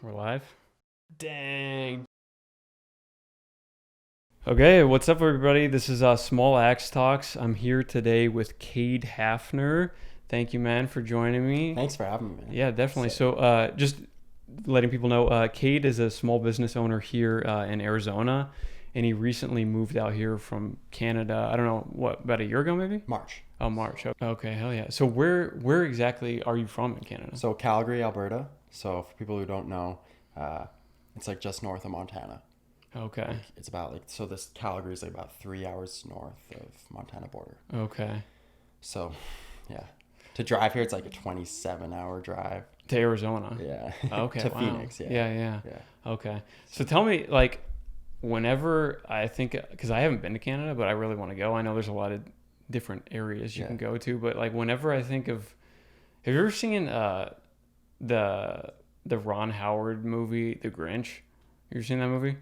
We're live? Dang. Okay, what's up, everybody? This is Small Axe Talks. I'm here today with Kade Hafner. Thank you, man, for joining me. Thanks for having me, man. Yeah, definitely. So, just letting people know, Kade is a small business owner here in Arizona, and he recently moved out here from Canada. I don't know, about a year ago, maybe? March. Oh, March. Okay, hell yeah. So, where exactly are you from in Canada? So Calgary, Alberta. So for people who don't know, it's like just north of Montana. Okay. It's about this Calgary is like about 3 hours north of Montana border. Okay. So, yeah. To drive here, it's like a 27-hour drive. To Arizona? Yeah. Okay. To wow. Phoenix, yeah. Yeah. Okay. So tell me, whenever I think, because I haven't been to Canada, but I really want to go. I know there's a lot of different areas you can go to, but whenever I think of, have you ever seen the Ron Howard movie, The Grinch? You ever seen that movie?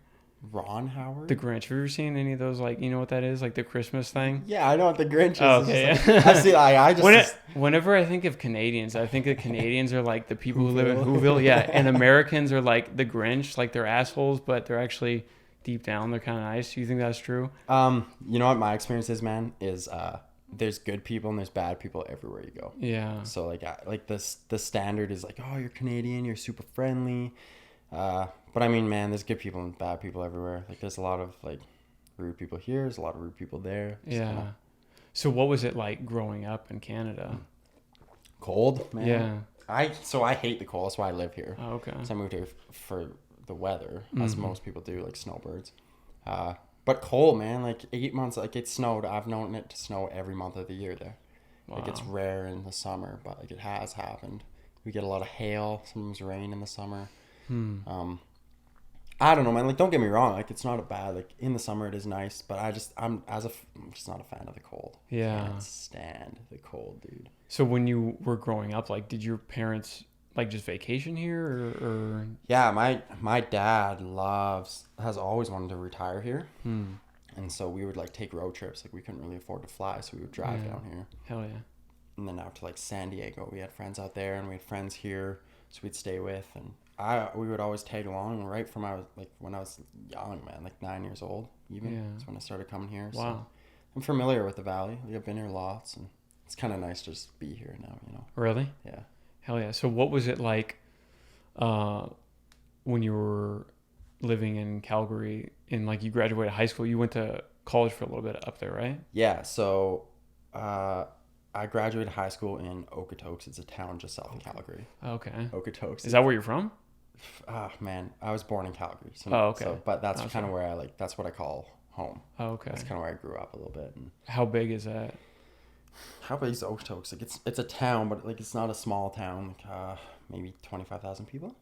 Ron Howard? The Grinch. Have you ever seen any of those, you know what that is? Like the Christmas thing? Yeah, I know what the Grinch is. Oh, okay. I see. I just. Whenever I think of Canadians, I think that Canadians are like the people who live in Whoville. Yeah. And Americans are like the Grinch, like they're assholes, but they're actually deep down, they're kind of nice. Do you think that's true? You know what my experience is, man, is there's good people and there's bad people everywhere you go. Yeah. So the standard is like, oh, you're Canadian, you're super friendly. But I mean, man, there's good people and bad people everywhere. Like there's a lot of rude people here, there's a lot of rude people there. Yeah. So what was it like growing up in Canada? Cold, man. Yeah. I hate the cold. That's why I live here. Oh, okay. So I moved here for the weather, as most people do, like snowbirds. But cold, man. Like 8 months, it snowed. I've known it to snow every month of the year there. Wow. It's rare in the summer, but it has happened. We get a lot of hail, sometimes rain in the summer. I don't know, man. Don't get me wrong. It's not a bad. In the summer, it is nice, but I'm just not a fan of the cold. Yeah. I can't stand the cold, dude. So when you were growing up, did your parents just vacation here or? Yeah, my dad has always wanted to retire here, and so we would take road trips. We couldn't really afford to fly, so we would drive down here. Hell yeah. And then out to San Diego. We had friends out there, and we had friends here, so we'd stay with, and we would always tag along right from when I was young, man, 9 years old even. Yeah. That's when I started coming here. Wow. So I'm familiar with the valley. I've been here lots, and it's kind of nice to just be here now, you know. Really? Yeah. Hell yeah. So what was it like when you were living in Calgary and you graduated high school? You went to college for a little bit up there, right? Yeah. So I graduated high school in Okotoks. It's a town just south of Calgary. Okay. Okotoks. Is that where you're from? Man, I was born in Calgary. So, okay. But that's kind of where that's what I call home. Okay. That's kind of where I grew up a little bit. And how big is that? How big is Okotoks? It's a town, but it's not a small town. Maybe 25,000 people.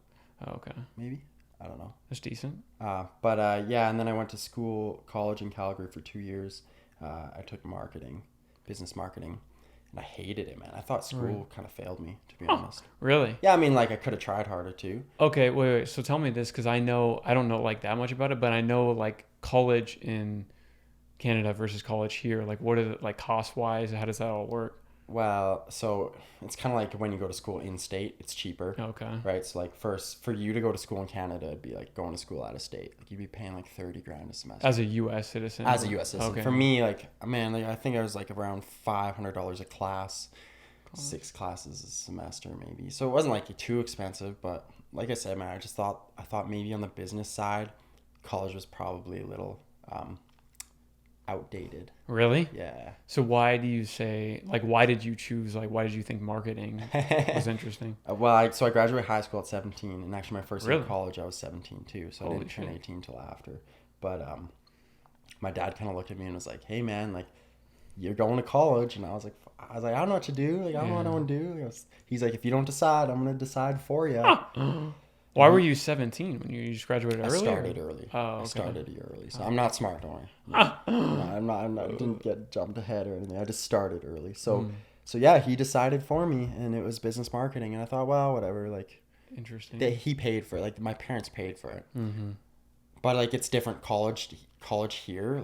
Oh, okay. Maybe. I don't know. That's decent. Yeah, and then I went to college in Calgary for 2 years. I took business marketing. And I hated it, man. I thought school kind of failed me, to be honest. Really? Yeah, I mean, I could have tried harder too. Okay, wait. So tell me this, because I don't know that much about it, but I know college in Canada versus college here. What are the cost wise? How does that all work? Well, so it's kind of like when you go to school in state, it's cheaper. Okay. Right. So first for you to go to school in Canada, it'd be going to school out of state. You'd be paying $30,000 a semester. As a U.S. citizen. As a U.S. citizen. Okay. For me, man, I think I was around $500 a class, 6 classes a semester maybe. So it wasn't too expensive, but like I said, man, I thought maybe on the business side, college was probably a little outdated. Really? Yeah. So why do you say why did you choose why did you think marketing was interesting? So I graduated high school at 17, and actually my first year of college I was 17 too, so I didn't turn 18 till after. But my dad kind of looked at me and was like, "Hey man, you're going to college," and I was like, I don't know what to do. I don't know what I want to do. He's like, "If you don't decide, I'm gonna decide for you." Why were you 17 when you just graduated early? I started early. Oh, okay. I started a year early, so I'm not smart, don't worry. No, I'm not. Didn't get jumped ahead or anything. I just started early. So yeah, he decided for me, and it was business marketing. And I thought, well, whatever. Interesting. He paid for it. My parents paid for it. Mm-hmm. But it's different. College here,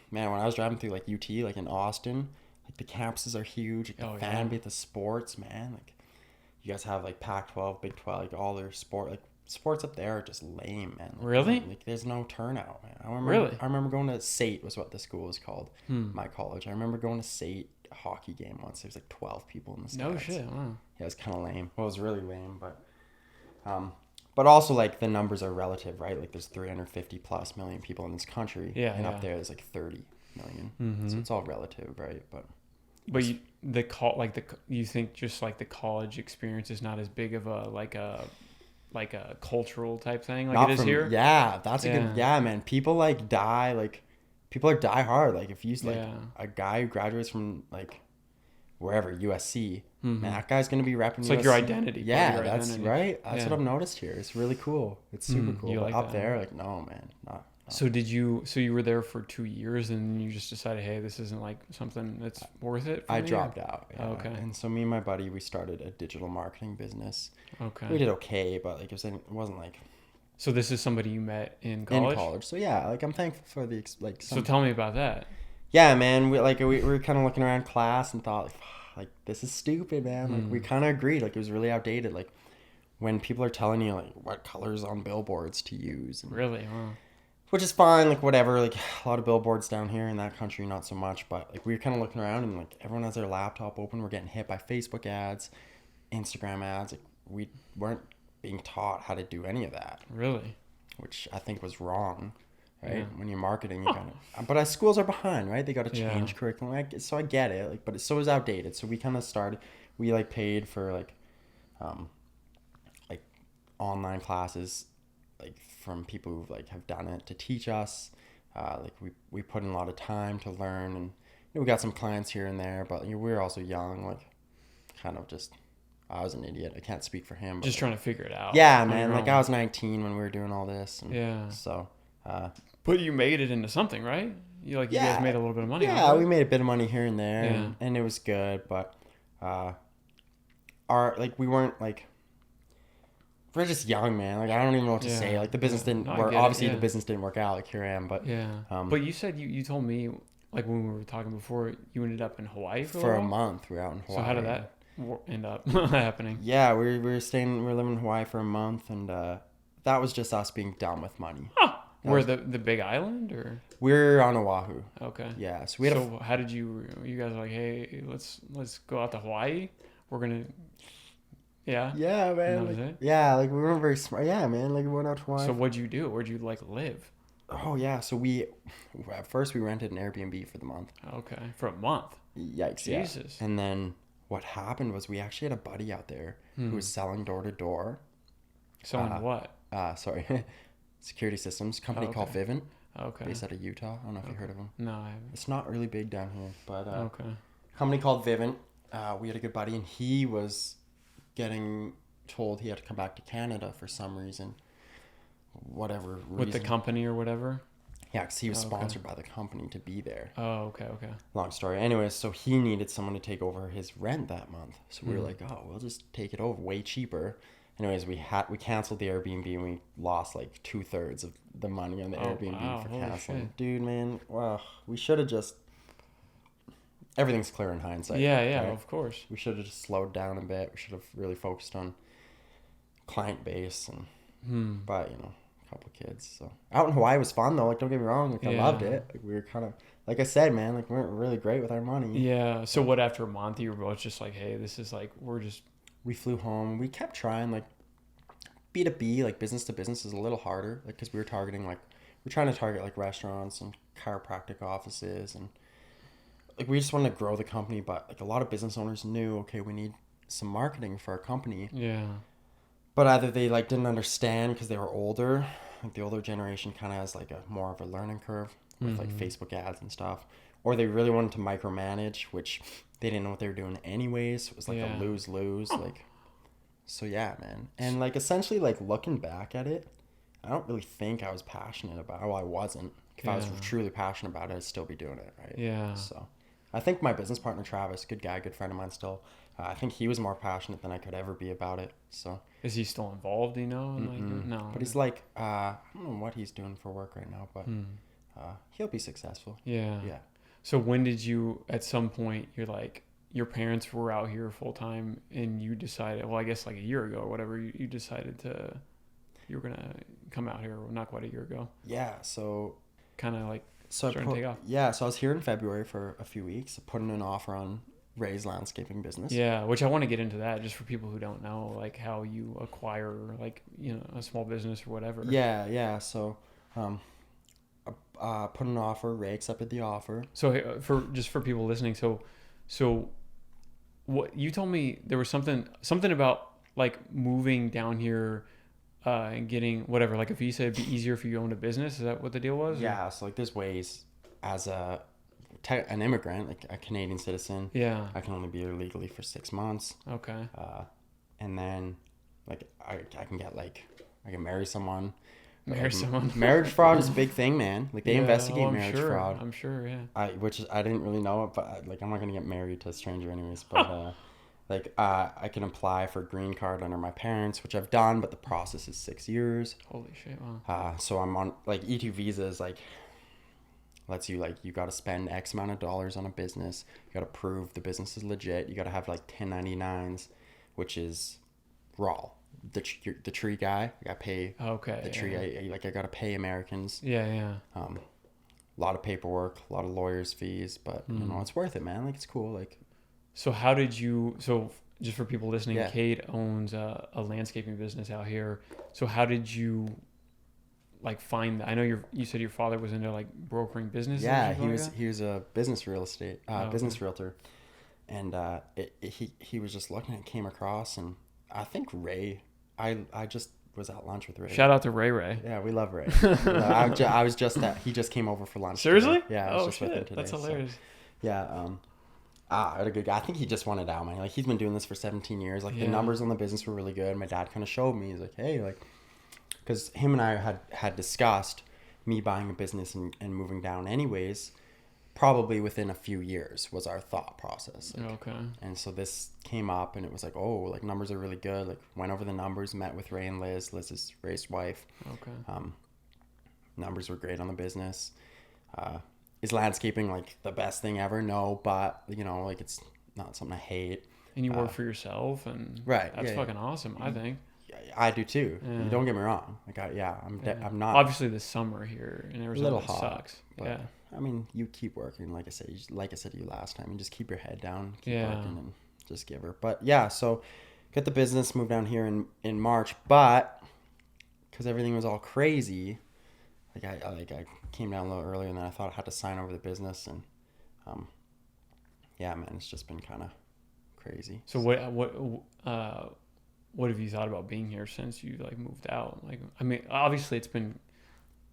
man, when I was driving through UT, in Austin, the campuses are huge. The fan base, the sports, man, you guys have Pac-12, Big 12, all their sport. sports up there are just lame, man. Like, really? Like there's no turnout, man. I remember going to SAIT was what the school was called. My college. I remember going to SAIT hockey game once. There was like 12 people in the stands. No shit. Wow. Yeah, it was kind of lame. Well, it was really lame, but also like the numbers are relative, right? Like there's 350 plus million people in this country, and up there there's like 30 million. So it's all relative, right? But you think just like the college experience is not as big of a like a cultural type thing like it is here? Yeah, that's a good. Yeah, man. People like die like. People are die hard. Like if you like a guy who graduates from like wherever USC, man, that guy's gonna be repping. It's USC. like your identity. Yeah, that's identity. Right. That's what I've noticed here. It's really cool. It's super cool. You but like up that? there, like no, man, not. So did you? So you were there for 2 years, and you just decided, hey, this isn't like something that's worth it. I dropped out. Yeah. Okay. And so me and my buddy, we started a digital marketing business. Okay. We did okay, but like it wasn't like. So this is somebody you met in college? In college. So yeah, like I'm thankful for the like. So tell me about that. Yeah, man. We were kind of looking around class and thought like this is stupid, man. Like we kind of agreed. Like it was really outdated. Like when people are telling you like what colors on billboards to use. And, really? Wow. Which is fine. Like whatever. Like a lot of billboards down here in that country, not so much. But like we were kind of looking around and like everyone has their laptop open. We're getting hit by Facebook ads, Instagram ads. Like we weren't being taught how to do any of that. Really? Which I think was wrong, right? Yeah. When you're marketing, you kind of. But schools are behind, right? They got to change curriculum. So I get it, like, but so it was outdated. So we kind of started. We like paid for like online classes, like from people who like have done it to teach us. Like we put in a lot of time to learn, and we got some clients here and there. But we were also young, like kind of just. I was an idiot. I can't speak for him. But just trying to figure it out. Yeah, man. Like I was 19 when we were doing all this. And so. But you made it into something, right? You guys made a little bit of money. Yeah, we made a bit of money here and there, and it was good. But, we weren't like. We're just young, man. Like I don't even know what to say. Like the business didn't work. Obviously, the business didn't work out. Like here I am, but. But you said you told me like when we were talking before you ended up in Hawaii for a month. We were out in Hawaii. So how did that end up happening? Yeah, we were living in Hawaii for a month, and that was just us being dumb with money. Huh. Where the big island or? We're on Oahu. Okay. Yeah, so we had. So how did you guys were like, hey, let's go out to Hawaii? We're gonna. Yeah. Yeah, man. Like, yeah, like we weren't very smart. Yeah, man. Like we went out to Hawaii. So what'd you do? Where'd you like live? Oh yeah, so at first we rented an Airbnb for the month. Okay, for a month. Yikes! Jesus. Yeah. And then. What happened was we actually had a buddy out there who was selling door to door. Selling what? Security systems. Company called Vivint. Okay. Based out of Utah. I don't know if you heard of them. No, I haven't. It's not really big down here, but okay. Company called Vivint. We had a good buddy, and he was getting told he had to come back to Canada for some reason. Whatever reason. With the company or whatever? Yeah, because he was sponsored by the company to be there. Oh, okay. Long story. Anyways, so he needed someone to take over his rent that month. So we were like, oh, we'll just take it over way cheaper. Anyways, we canceled the Airbnb and we lost like 2/3 of the money on the Airbnb for canceling. Shit. Dude, man, wow, we should have just. Everything's clear in hindsight. Yeah, right? Of course. We should have just slowed down a bit. We should have really focused on client base and, but couple kids. So out in Hawaii was fun though. Like don't get me wrong, like I loved it. Like we were kind of, like I said, man, like we weren't really great with our money. Yeah. So what, after a month you were both just like, hey, this is like we flew home. We kept trying like B2B, like business to business is a little harder, like because we were trying to target like restaurants and chiropractic offices, and like we just wanted to grow the company. But like a lot of business owners knew, okay, we need some marketing for our company. Yeah. But either they like didn't understand because they were older, like the older generation kind of has like a more of a learning curve with like Facebook ads and stuff, or they really wanted to micromanage, which they didn't know what they were doing anyways. So it was like a lose-lose, like. So yeah, man, and like essentially like looking back at it, I don't really think I was passionate about it. Well, I wasn't. If I was truly passionate about it, I'd still be doing it, right? Yeah. So I think my business partner Travis, good guy, good friend of mine still. I think he was more passionate than I could ever be about it. So. Is he still involved? No. But he's like, I don't know what he's doing for work right now, but he'll be successful. Yeah. Yeah. So when did you, at some point, you're like, your parents were out here full time, and you decided, well, I guess like a year ago or whatever, you decided to. you were gonna come out here not quite a year ago. Yeah, so kind of like so starting to take off. Yeah, so I was here in February for a few weeks, putting an offer on Ray's landscaping business. Yeah, which I want to get into that just for people who don't know, like how you acquire like, you know, a small business or whatever. Yeah. So, put an offer. Ray accepted the offer. So for people listening, so what you told me, there was something about like moving down here and getting whatever, like a visa, it'd be easier for you to own a business. Is that what the deal was? Yeah. So like there's ways as an immigrant, like a Canadian citizen. Yeah. I can only be here legally for 6 months. Okay. And then like I can get like I can marry someone. Someone. Marriage fraud is a big thing, man. Like they investigate marriage fraud. I'm sure, yeah. I didn't really know it, but like I'm not gonna get married to a stranger anyways. But I can apply for a green card under my parents, which I've done, but the process is 6 years. Holy shit! Wow. So I'm on like E2 visas, like lets you like you got to spend X amount of dollars on a business. You got to prove the business is legit. You got to have like 1099s, which is raw. The tree guy, I got to pay. Okay. The tree, I got to pay Americans. Yeah. A lot of paperwork, a lot of lawyers' fees, but you know it's worth it, man. Like it's cool. Like, so how did you? So just for people listening, yeah. Kade owns a landscaping business out here. So how did you like find that? I know you said your father was into like brokering business. Yeah, he was a business realtor, and he was just looking and came across, and I think Ray. I just was at lunch with Ray. Shout out to Ray. Yeah, we love Ray. I was just he just came over for lunch. Seriously? Today. Yeah, I was just with him today. That's hilarious. So, yeah. I had a good guy. I think he just wanted out, man. Like he's been doing this for 17 years. Like the numbers on the business were really good. My dad kind of showed me. He's like, hey, like, because him and I had discussed me buying a business and moving down anyways. Probably within a few years was our thought process. Like, okay. And so this came up and it was like, oh, like numbers are really good. Like went over the numbers, met with Ray and Liz. Liz is Ray's wife. Okay. Numbers were great on the business. Is landscaping like the best thing ever? No, but you know, like it's not something I hate. And you work for yourself, and right. That's fucking awesome. I think. I do too. Yeah. Don't get me wrong. Like I'm not. Obviously, the summer here in Arizona a little hot, sucks. Yeah. I mean, you keep working. Like I said to you last time, you just keep your head down, keep working, and just give her. But yeah, so get the business, moved down here in March, but because everything was all crazy, I came down a little earlier than I thought. I had to sign over the business, and yeah, man, it's just been kind of crazy. So what have you thought about being here since you like moved out? Like, I mean, obviously it's been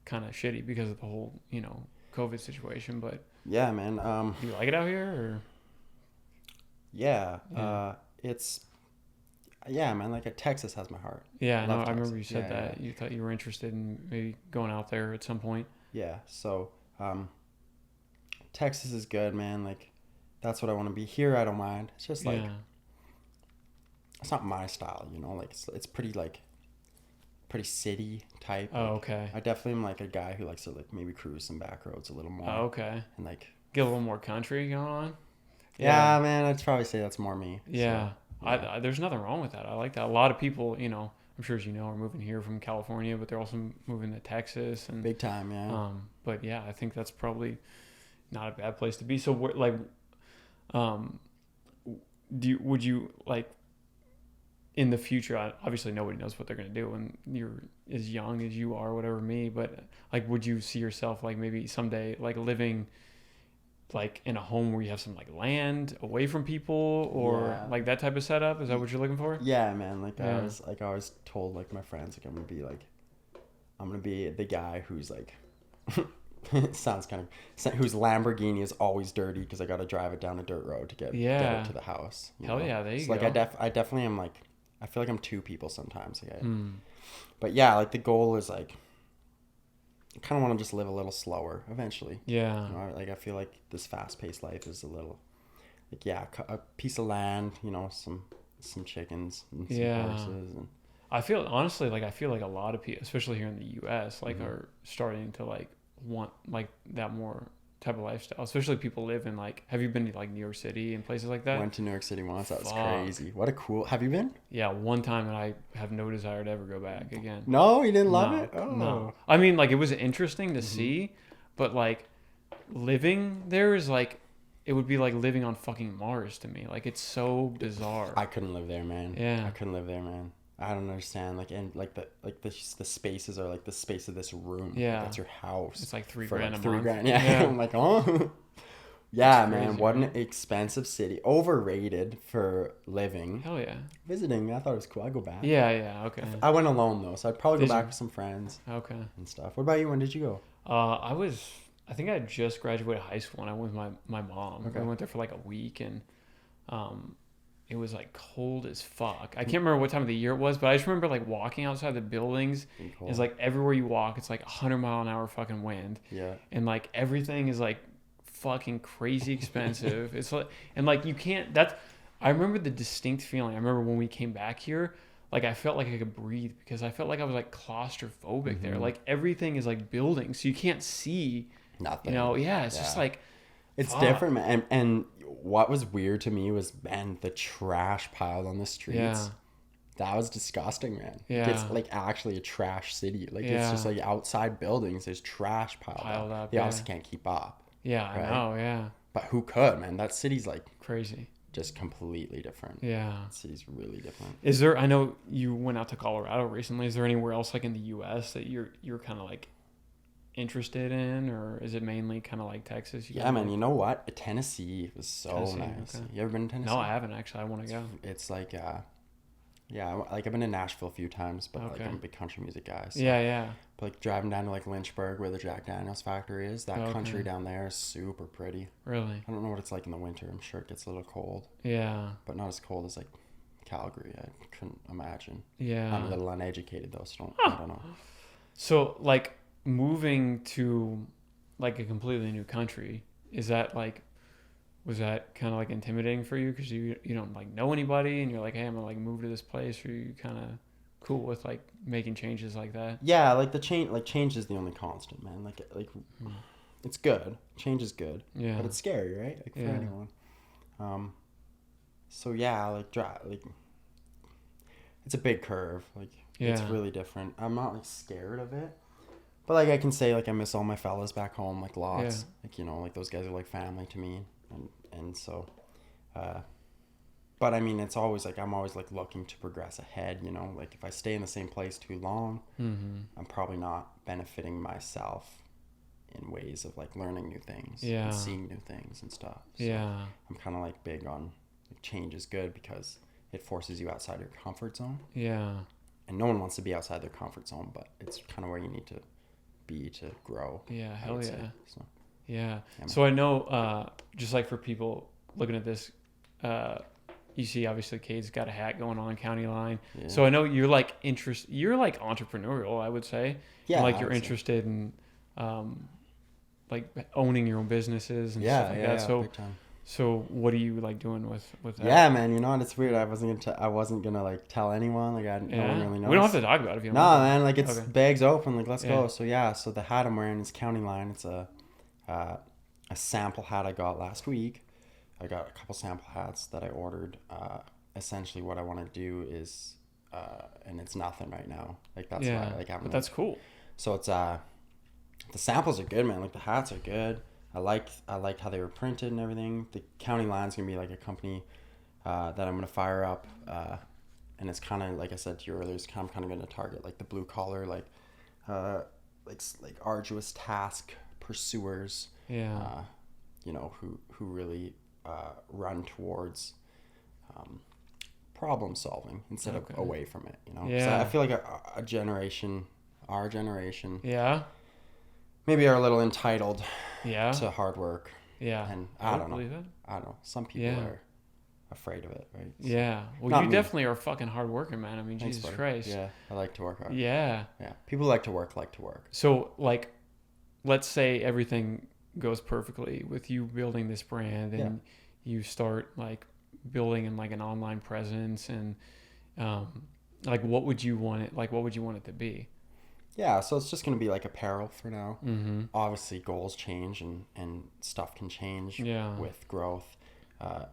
kind of shitty because of the whole, you know, COVID situation, but yeah, man. Do you like it out here, or? Yeah. Man. Like Texas has my heart. Yeah, no, I remember you said that. Yeah. You thought you were interested in maybe going out there at some point. Yeah. So, Texas is good, man. Like, that's what I want to be. Here, I don't mind. It's just like, it's not my style, you know. Like, it's pretty city type. Oh, okay. I definitely am like a guy who likes to like maybe cruise some back roads a little more. Oh, okay. And like get a little more country going on. Yeah, man. I'd probably say that's more me. Yeah. So, yeah. There's nothing wrong with that. I like that. A lot of people, you know, I'm sure as you know, are moving here from California, but they're also moving to Texas and big time, yeah. But yeah, I think that's probably not a bad place to be. So would you like in the future? Obviously, nobody knows what they're gonna do when you're as young as you are, whatever me. But like, would you see yourself like maybe someday like living like in a home where you have some like land away from people or like that type of setup? Is that what you're looking for? Yeah, man. Like I always told like my friends, like I'm gonna be the guy who's like it sounds kind of whose Lamborghini is always dirty because I got to drive it down a dirt road to get it to the house. Hell know? Yeah, there you go. Like I definitely am like I feel like I'm two people sometimes. Like but yeah, like the goal is like I kind of want to just live a little slower eventually. Yeah. You know, like I feel like this fast-paced life is a little like a piece of land, you know, some chickens and some horses and I feel honestly like a lot of people, especially here in the US, like are starting to like want like that more type of lifestyle, especially people live in like, have you been to like New York City and places like that? Went to New York City once. That was crazy. What a cool, have you been? Yeah, one time, and I have no desire to ever go back again. No, you didn't love it? Oh. No. I mean, like, it was interesting to see, but like living there is like, it would be like living on fucking Mars to me. Like, it's so bizarre. I couldn't live there, man. Yeah. I couldn't live there, man. I don't understand. Like, and like the spaces are like the space of this room. Yeah. Like, that's your house. It's like $3,000 for a like month. $3,000. Yeah. I'm like, oh. Yeah, crazy, man. What an expensive city. Overrated for living. Hell yeah. Visiting, I thought it was cool. I'd go back. Yeah. Okay. I went alone though, so I'd probably Did go back you? with some friends. Okay. And stuff. What about you? When did you go? I think I just graduated high school and I went with my mom. Okay. We went there for like a week and it was like cold as fuck. I can't remember what time of the year it was, but I just remember like walking outside the buildings. It's like everywhere you walk, it's like 100-mile-an-hour fucking wind. Yeah. And like everything is like fucking crazy expensive. It's like, and like you can't, I remember the distinct feeling. I remember when we came back here, like I felt like I could breathe because I felt like I was like claustrophobic there. Like everything is like buildings, so you can't see nothing. You know, it's just like it's different, man. And what was weird to me was, man, the trash piled on the streets. Yeah. That was disgusting, man. Yeah. It's like actually a trash city. Like it's just like outside buildings, there's trash piled up. They obviously can't keep up. Yeah, right? I know, yeah. But who could, man? That city's like crazy. Just completely different. Yeah. That city's really different. Is there, I know you went out to Colorado recently. Is there anywhere else like in the US that you're kind of like interested in, or is it mainly kind of like Texas? Yeah, man. You know what? Tennessee was so nice. Okay. You ever been to Tennessee? No, I haven't actually. I want to go. It's like, like I've been to Nashville a few times, but like I'm a big country music guy. So. Yeah. But like driving down to like Lynchburg, where the Jack Daniels factory is, that country down there is super pretty. Really? I don't know what it's like in the winter. I'm sure it gets a little cold. Yeah. But not as cold as like Calgary. I couldn't imagine. Yeah. I'm a little uneducated though, so I don't know. So like moving to like a completely new country, is that like, was that kind of like intimidating for you because you don't like know anybody and you're like, hey, I'm gonna like move to this place, or you kind of cool with like making changes like that? Yeah, like change is the only constant, man. Like it's good. Change is good. Yeah. But it's scary, right? Like for anyone. So yeah, like it's a big curve. Like it's really different. I'm not like scared of it. But like I can say like I miss all my fellas back home like lots. Like like those guys are like family to me, and so but I mean it's always like I'm always like looking to progress ahead, like if I stay in the same place too long, I'm probably not benefiting myself in ways of like learning new things and seeing new things and stuff. So I'm kind of like big on like, change is good because it forces you outside your comfort zone. Yeah. And no one wants to be outside their comfort zone, but it's kind of where you need to be to grow. Yeah, hell yeah. So, yeah. So I know, just like for people looking at this, you see obviously Kade's got a hat going on, County Line. Yeah. So I know you're like you're like entrepreneurial, I would say. Yeah. And, like you're interested in like owning your own businesses and stuff like that. So big time. So what are you like doing with that? Yeah, man, it's weird. I wasn't gonna like tell anyone. Like no one really knows. We don't have to talk about it if you don't. No, man, like it's bags open. Like let's go. So so the hat I'm wearing is County Line. It's a sample hat I got last week. I got a couple sample hats that I ordered. Essentially, what I want to do is, and it's nothing right now. Like that's why, like but that's cool. So it's the samples are good, man. Like the hats are good. I liked how they were printed and everything. The County Line's gonna be like a company that I'm gonna fire up, and it's kind of like I said to you earlier. I'm kind of gonna target like the blue collar, like arduous task pursuers. Yeah. Who really run towards problem solving instead of away from it. Yeah. So I feel like our generation. Yeah. Maybe are a little entitled to hard work. Yeah. And I don't know. Some people are afraid of it, right? So yeah. Well, you definitely are a fucking hard worker, man. I mean, thanks, Jesus Christ. Yeah. I like to work hard. Yeah. Yeah. People like to work. So, like, let's say everything goes perfectly with you building this brand and you start, like, building in, like, an online presence and, like, what would you want it to be? Yeah, so it's just going to be like apparel for now. Mm-hmm. Obviously, goals change and stuff can change with growth.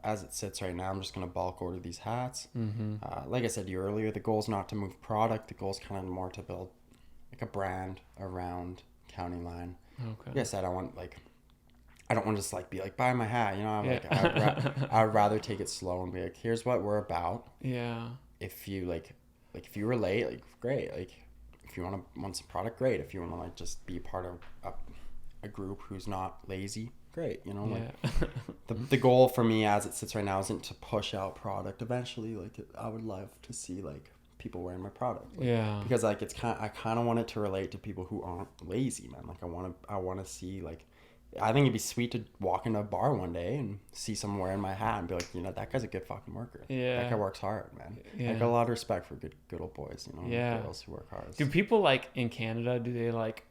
As it sits right now, I'm just going to bulk order these hats. Mm-hmm. Like I said to you earlier, the goal is not to move product. The goal is kind of more to build like a brand around County Line. Okay. Like I said, I don't want to just like be like, buy my hat. You know, I'd rather take it slow and be like, here's what we're about. Yeah. If you if you relate, like great. Like if you want some product, great. If you want to like just be part of a group who's not lazy, great. You know, like the goal for me as it sits right now isn't to push out product. Eventually, like I would love to see like people wearing my product. Like, because like I kind of want it to relate to people who aren't lazy, man. Like I want to see like. I think it'd be sweet to walk into a bar one day and see someone wearing my hat and be like, you know, that guy's a good fucking worker. Yeah. That guy works hard, man. Yeah. I got a lot of respect for good old boys, you know, girls who work hard. Do people like in Canada, do they like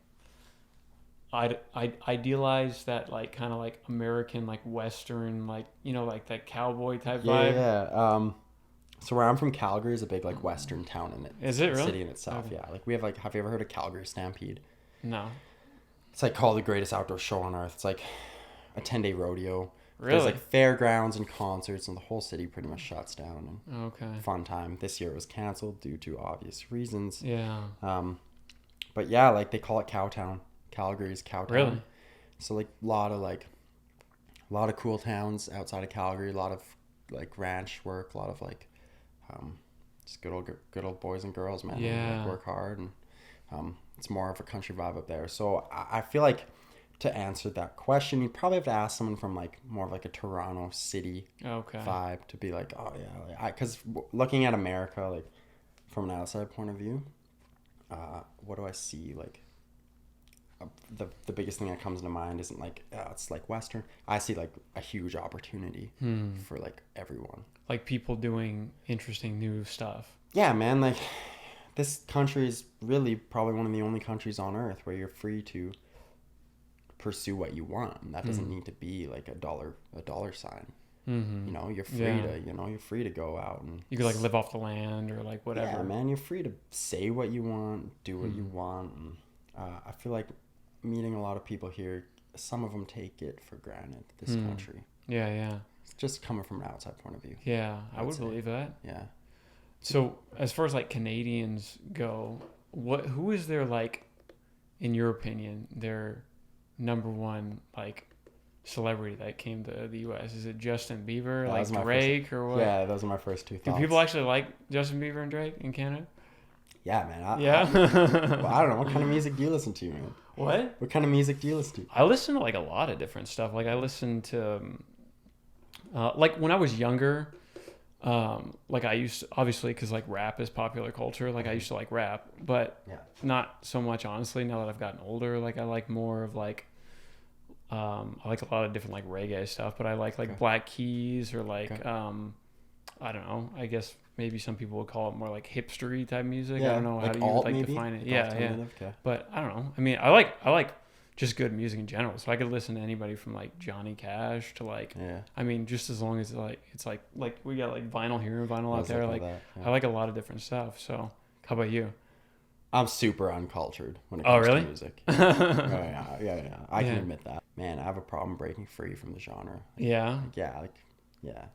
idealize that like kind of like American, like Western, like, you know, like that cowboy type vibe? Yeah. So where I'm from, Calgary is a big like Western town in it. Is it really? City in itself, okay. Yeah. Like we have like, have you ever heard of Calgary Stampede? No. It's like called the greatest outdoor show on earth. It's like a 10-day rodeo. Really? There's like fairgrounds and concerts, and the whole city pretty much shuts down. And okay. Fun time. This year it was canceled due to obvious reasons. Yeah. But yeah, like they call it Cowtown. Calgary's Cowtown. Really? So like a lot of cool towns outside of Calgary. A lot of like ranch work. A lot of like just good old boys and girls, man. Yeah. Who, like, work hard and it's more of a country vibe up there. So I feel like to answer that question, you'd probably have to ask someone from like more of like a Toronto city vibe to be like, oh yeah, because looking at America, like from an outside point of view, what do I see? Like the biggest thing that comes to mind isn't like it's like Western. I see like a huge opportunity for like everyone. Like people doing interesting new stuff. Yeah, man. Like this country is really probably one of the only countries on earth where you're free to pursue what you want. And that doesn't need to be like a dollar sign. Mm-hmm. You know, you're free to go out and you could like live off the land or like whatever. Yeah, man, you're free to say what you want, do what you want. And, I feel like meeting a lot of people here, some of them take it for granted, this country. Yeah. It's just coming from an outside point of view. Yeah, I would believe that. Yeah. So as far as like Canadians go, who is their like, in your opinion, their number one like celebrity that came to the U.S.? Is it Justin Bieber, like Drake, or what? Yeah, those are my first two thoughts. Do people actually like Justin Bieber and Drake in Canada? Yeah, man. Well, I don't know. What kind of music do you listen to, man? What kind of music do you listen to? I listen to like a lot of different stuff. Like I listen to, like when I was younger, like I used to, obviously, because like rap is popular culture, like I used to like rap, but not so much, honestly, now that I've gotten older. Like I like more of like I like a lot of different like reggae stuff, but I like Black Keys or like I don't know, I guess maybe some people would call it more like hipstery type music. I don't know how do you like define it. Okay. But I don't know, I mean I like just good music in general. So I could listen to anybody from like Johnny Cash to like, I mean, just as long as like it's like we got like vinyl here and vinyl out there. Like I like a lot of different stuff. So how about you? I'm super uncultured when it comes to music. Yeah. I can admit that. Man, I have a problem breaking free from the genre. Yeah. Yeah.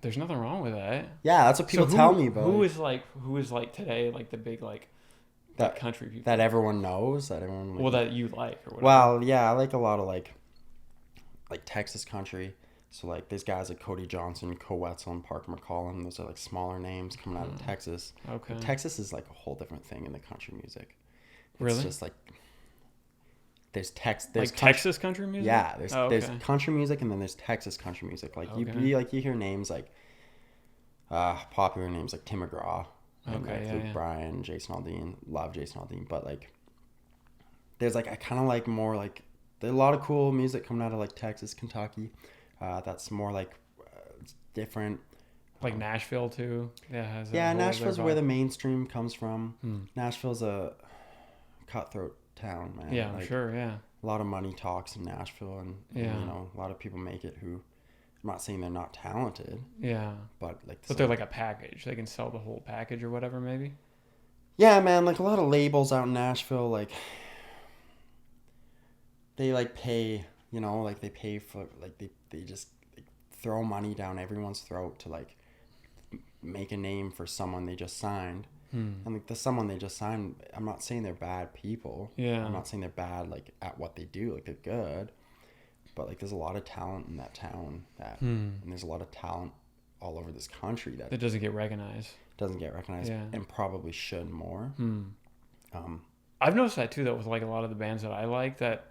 There's nothing wrong with that. Yeah, that's what people tell me about. Who is like today like the big like that country people that everyone knows, that everyone like, that you like or whatever? Well, yeah, I like a lot of like Texas country. So like there's guys like Cody Johnson, Co Wetzel, and Parker McCollum. Those are like smaller names coming out of Texas. Okay. But Texas is like a whole different thing in the country music. It's just like there's Texas country music. Yeah, there's country music, and then there's Texas country music. Like you hear names like popular names like Tim McGraw. Luke Bryan, Jason Aldean. Love Jason Aldean, but like there's like I kind of like more like there's a lot of cool music coming out of like Texas, Kentucky. That's more like different. Like Nashville too. Nashville's where the mainstream comes from. Nashville's a cutthroat town, man. Yeah, I'm sure. Yeah. A lot of money talks in Nashville, and you know a lot of people make it who. I'm not saying they're not talented. Yeah. But they're like a package. They can sell the whole package or whatever, maybe. Yeah, man. Like a lot of labels out in Nashville, like they like pay, you know, like they pay for, like they just like, throw money down everyone's throat to like make a name for someone they just signed. And like the someone they just signed, I'm not saying they're bad people. Yeah. I'm not saying they're bad like at what they do. Like they're good, but like there's a lot of talent in that town and there's a lot of talent all over this country that doesn't get recognized. And probably should more. I've noticed that too, though, with like a lot of the bands that I like that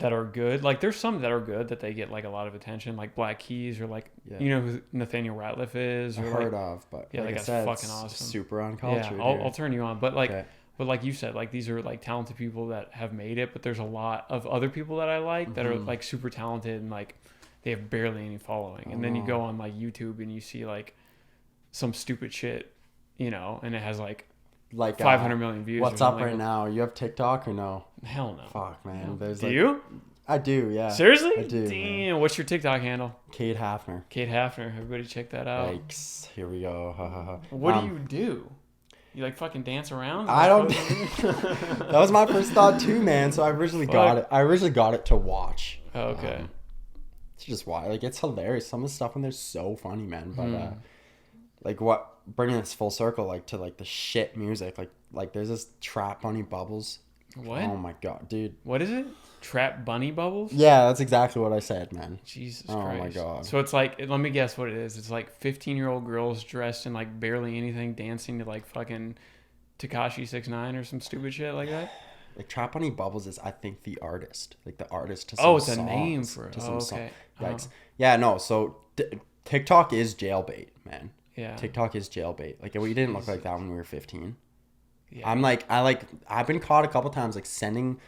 are good. Like there's some that are good that they get like a lot of attention, like Black Keys or like you know who Nathaniel Rateliff is, or I've heard of, but yeah, like that's fucking awesome, super uncultured. Yeah, I'll turn you on, but like but like you said, like these are like talented people that have made it, but there's a lot of other people that I like that are like super talented and like they have barely any following, and then you go on like YouTube and you see like some stupid shit, you know, and it has like 500 million views. What's up right now? You have TikTok or no? Hell no. Fuck, man. Do you? I do, yeah. Seriously? I do. Damn. Man. What's your TikTok handle? Kade Hafner. Kade Hafner. Everybody check that out. Yikes. Here we go. Ha, ha, ha. What do you do? You like fucking dance around? I don't. That was my first thought too, man. So I originally got it to watch. Oh, okay. It's just why, like, it's hilarious. Some of the stuff in there's so funny, man. But like, what bringing this full circle, like to like the shit music, like there's this Trap Bunny Bubbles. What? Oh my god, dude. What is it? Trap Bunny Bubbles? Yeah, that's exactly what I said, man. Jesus Christ. Oh my god. So it's like, let me guess what it is. It's like 15-year-old girls dressed in like barely anything, dancing to like fucking Tekashi 6ix9ine or some stupid shit like that. Like Trap Bunny Bubbles is, I think, the artist, like the artist to some songs. It's a name for it. Okay. Yikes. Yeah, no. So TikTok is jailbait, man. Yeah. TikTok is jailbait. Like we didn't look like that when we were 15. Yeah. I've been caught a couple times like sending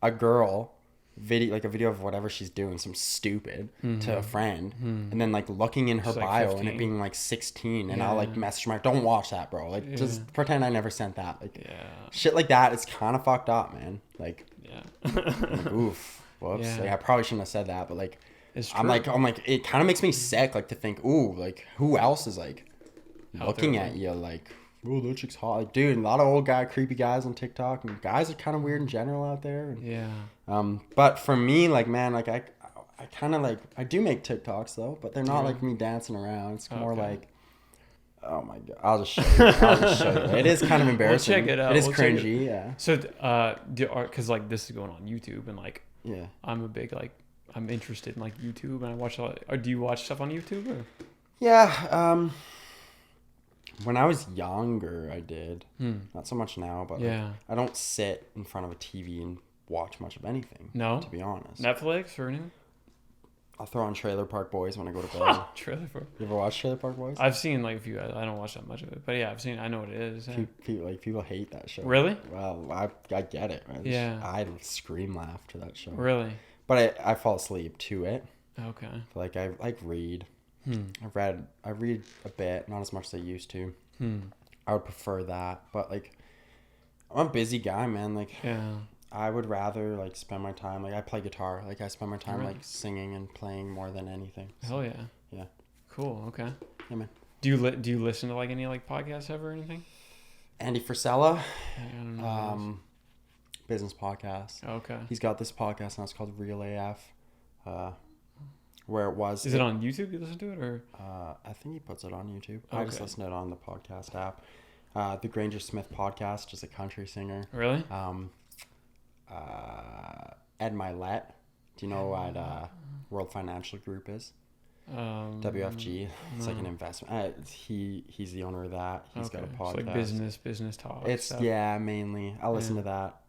a girl a video of whatever she's doing, some stupid, to a friend, and then like looking in her bio and it being like 16, and I'll like message her, don't watch that, bro. Like just pretend I never sent that. Like shit like that. It's kind of fucked up, man. Like like, oof, whoops. Yeah. Like, I probably shouldn't have said that, but like it's true. I'm like it kind of makes me sick, like to think, ooh, like who else is like looking at you like, oh, that chick's hot. Like, dude, a lot of old creepy guys on TikTok, and guys are kind of weird in general out there. And, but for me, like, man, like I kind of like, I do make TikToks though, but they're not like me dancing around. It's more like, oh my god, I'll just show you. It is kind of embarrassing. We'll check it out. It is cringy, yeah. So, because like this is going on YouTube, and like, I'm a big like, I'm interested in like YouTube, and I watch a lot. Or do you watch stuff on YouTube? Or? Yeah. When I was younger, I did. Not so much now, but like, I don't sit in front of a TV and watch much of anything. No, to be honest. Netflix or anything? I'll throw on Trailer Park Boys when I go to bed. Trailer Park. You ever watch Trailer Park Boys? I've seen like a few. I don't watch that much of it, but yeah, I've seen. I know what it is. Yeah. People hate that show. Really? Well, I get it. Right? Yeah. I scream laugh to that show. Really? But I fall asleep to it. Okay. Like I read. I read a bit, not as much as I used to. I would prefer that, but like I'm a busy guy, man. Like I would rather like spend my time, like I play guitar, like I spend my time like singing and playing more than anything. So, hell yeah. Yeah. Cool. Okay. Yeah, man. Do you listen to like any like podcasts ever or anything? Andy Frisella, I don't know business podcast. Okay. He's got this podcast now. It's called Real AF. Where it was. Is it on YouTube? You listen to it, or? I think he puts it on YouTube. Okay. I just listen to it on the podcast app. The Granger Smith podcast, just a country singer. Really? Ed Milet. Do you know what World Financial Group is? WFG. It's like an investment. He's the owner of that. He's got a podcast. It's like business talk. It's stuff. Mainly. I listen to that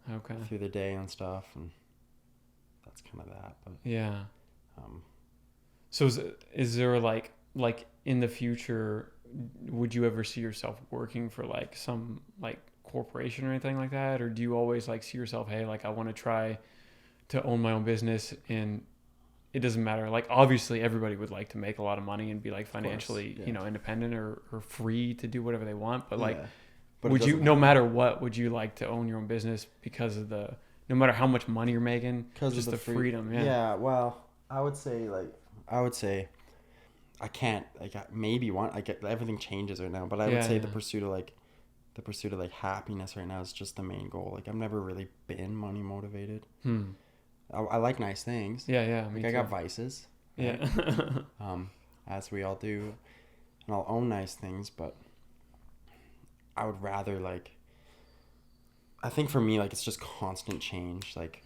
through the day and stuff, and that's kind of that. But yeah. So is there like in the future, would you ever see yourself working for like some like corporation or anything like that? Or do you always like see yourself, hey, like I want to try to own my own business, and it doesn't matter. Like obviously everybody would like to make a lot of money and be like financially, independent or free to do whatever they want. But like, would you, no matter what, would you like to own your own business because of no matter how much money you're making, just the freedom? Yeah. Yeah. Well, I would say I can't, like, maybe everything changes right now, but I would say the pursuit of happiness right now is just the main goal. Like I've never really been money motivated. I like nice things. Yeah, like I got vices. Right? Yeah. As we all do, and I'll own nice things, but I would rather like. I think for me, like, it's just constant change. Like,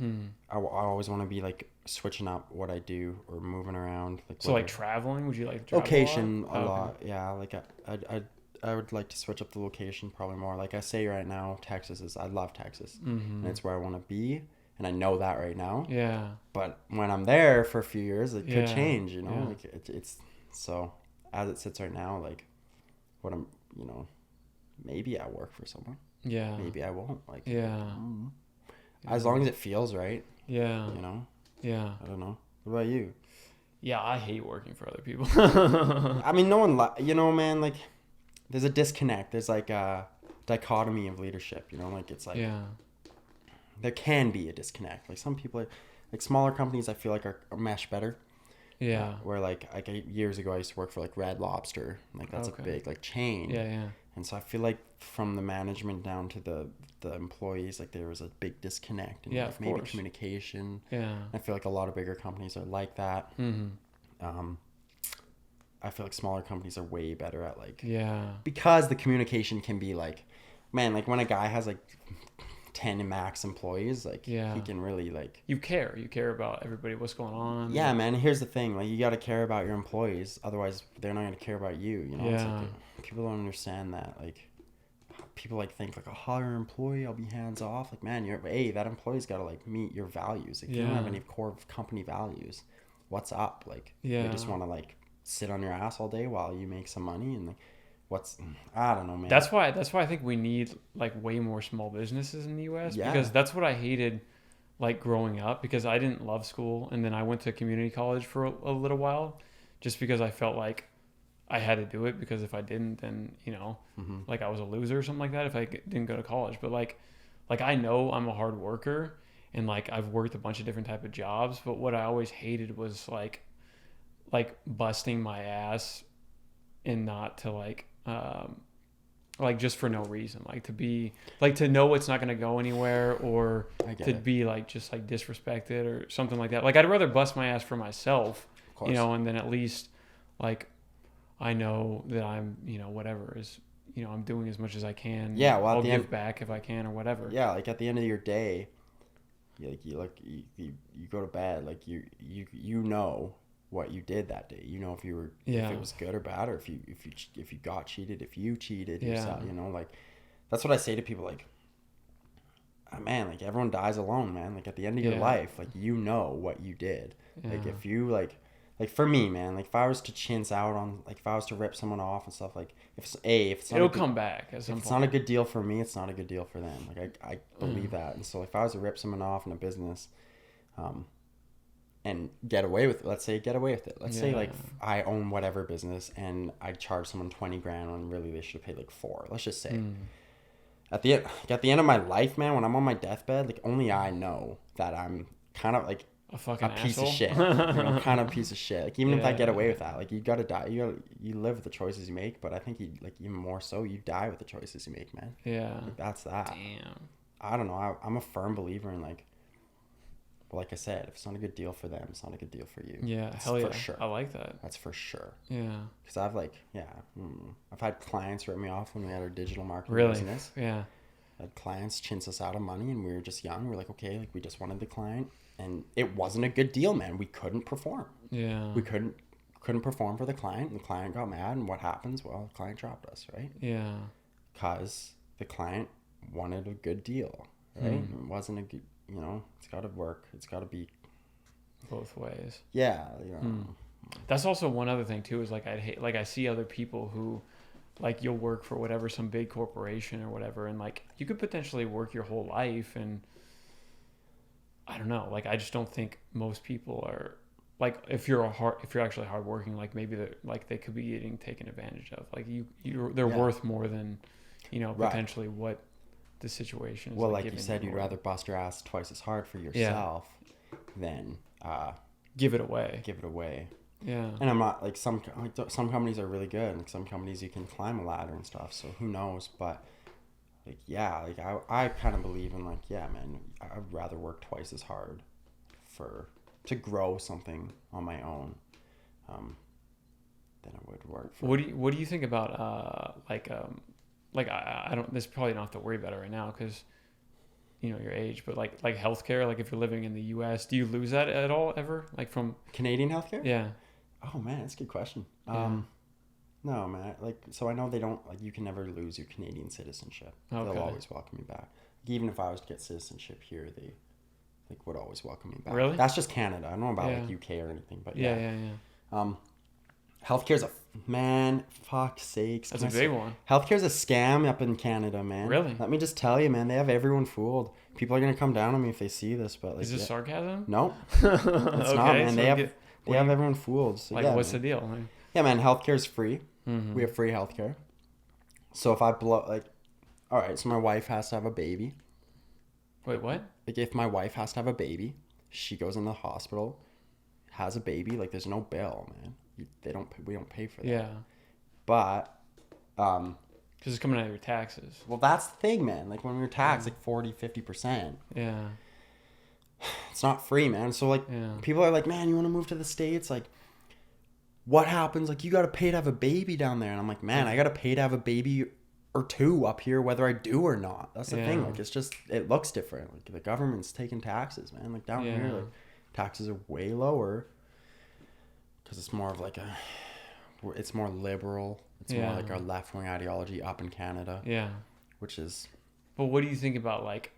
I always want to be like switching up what I do or moving around. Like, so like traveling, would you like to travel location a lot? Yeah, like I would like to switch up the location probably more. Like I say right now, I love Texas, and it's where I want to be, and I know that right now. Yeah. But when I'm there for a few years, it could change. You know, like it's so as it sits right now, like what I'm, you know, maybe I work for someone. Yeah. Maybe I won't. Like. Yeah. As long as it feels right. Yeah. You know. Yeah. I don't know. What about you? Yeah, I hate working for other people. I mean, no one. You know, man. Like, there's a disconnect. There's like a dichotomy of leadership. You know, like it's like. Yeah. There can be a disconnect. Like some people, like smaller companies, I feel like are mesh better. Yeah. Where like years ago, I used to work for like Red Lobster. Like that's a big like chain. Yeah, yeah. And so I feel like from the management down to the employees, like there was a big disconnect. And like maybe communication. Yeah. I feel like a lot of bigger companies are like that. Mm-hmm. I feel like smaller companies are way better at like. Yeah. Because the communication can be like, man, like when a guy has like 10 max employees, like he can really like. You care about everybody, what's going on. Yeah, man. Here's the thing, like you got to care about your employees, otherwise they're not going to care about you. You know, it's like, people don't understand that. Like, people like think like a higher employee, I'll be hands off. Like, man, that employee's got to like meet your values. Like, you don't have any core company values. What's up? Like, they just want to like sit on your ass all day while you make some money and like. I don't know, man. That's why I think we need like way more small businesses in the US because that's what I hated like growing up, because I didn't love school, and then I went to community college for a little while just because I felt like I had to do it, because if I didn't, then, you know, like I was a loser or something like that if I didn't go to college. But like I know I'm a hard worker, and like I've worked a bunch of different type of jobs, but what I always hated was like busting my ass and not to like just for no reason, like to be like to know it's not going to go anywhere, or to be like just like disrespected or something like that. Like I'd rather bust my ass for myself, you know, and then at least like I know that I'm, you know, whatever is, you know, I'm doing as much as I can. Yeah, well, I'll give back if I can or whatever. Yeah, like at the end of your day, you go to bed, like you know what you did that day. You know if it was good or bad, or if you got cheated, if you cheated yourself, you know, like that's what I say to people, like, man, like everyone dies alone, man. Like at the end of your life, like you know what you did. Like if you like for me, man, like if I was to chintz out on, like if I was to rip someone off and stuff, like if it's not it'll come back at some point. If it's not a good deal for me, it's not a good deal for them. Like I believe that. And so if I was to rip someone off in a business, and get away with it. Let's say like I own whatever business and I charge someone $20,000 when really they should have paid like $4 million. Let's just say at the end of my life, man, when I'm on my deathbed, like only I know that I'm kind of like a piece of shit. You know, kind of piece of shit. Like even if I get away with that, like you gotta die. You live with the choices you make, but I think even more so, you die with the choices you make, man. Yeah. Like that's that. Damn. I don't know. I'm a firm believer in like. Like I said, if it's not a good deal for them, it's not a good deal for you. Yeah, that's hell yeah. For sure. I like that. That's for sure. Yeah. Because I've had clients rip me off when we had our digital marketing business. Yeah. I had clients chintz us out of money, and we were just young. We're like, okay, like we just wanted the client, and it wasn't a good deal, man. We couldn't perform. Yeah. We couldn't perform for the client, and the client got mad, and what happens? Well, the client dropped us, right? Yeah. Because the client wanted a good deal, right? It wasn't a good. You know, it's got to work. It's got to be both ways. Yeah, you know. That's also one other thing too. Is like I see other people who, like, you'll work for whatever, some big corporation or whatever, and like you could potentially work your whole life, and I don't know. Like I just don't think most people are like, if you're actually hardworking, like maybe they could be getting taken advantage of. Like they're worth more than, you know, potentially what the situation is. Well, like you said, you'd rather bust your ass twice as hard for yourself than give it away. Yeah. And I'm not like some companies are really good, and like some companies you can climb a ladder and stuff. So who knows? But like I kind of believe in like, yeah, man, I'd rather work twice as hard to grow something on my own, than it would work for. What do you think about I don't, this probably don't have to worry about it right now because your age, but like healthcare, like if you're living in the US, do you lose that at all ever, like from Canadian healthcare? Yeah. Oh man, that's a good question. Yeah. No man, so I know they don't, you can never lose your Canadian citizenship. Okay. They'll always welcome you back. Even if I was to get citizenship here, they would always welcome me back. Really? That's just Canada. I don't know about UK or anything, but yeah. Healthcare's fuck's sakes. That's a big one. Healthcare's a scam up in Canada, man. Really? Let me just tell you, man. They have everyone fooled. People are gonna come down on me if they see this, but is this sarcasm? No, it's not, man. So they have everyone fooled. So, what's the deal? Yeah, man. Healthcare's free. Mm-hmm. We have free healthcare. So if I all right. So my wife has to have a baby. Wait, what? If my wife has to have a baby, she goes in the hospital, has a baby. There's no bill, man. We don't pay for that. Yeah. But, because it's coming out of your taxes. Well, that's the thing, man. When we're taxed, 40-50%. Yeah. It's not free, man. So, people are like, man, you want to move to the States? What happens? You got to pay to have a baby down there. And I'm like, man, I got to pay to have a baby or two up here, whether I do or not. That's the thing. It's just, it looks different. The government's taking taxes, man. Down here, taxes are way lower. Because it's more of it's more liberal. It's more like our left-wing ideology up in Canada. Yeah. Which is... But what do you think about,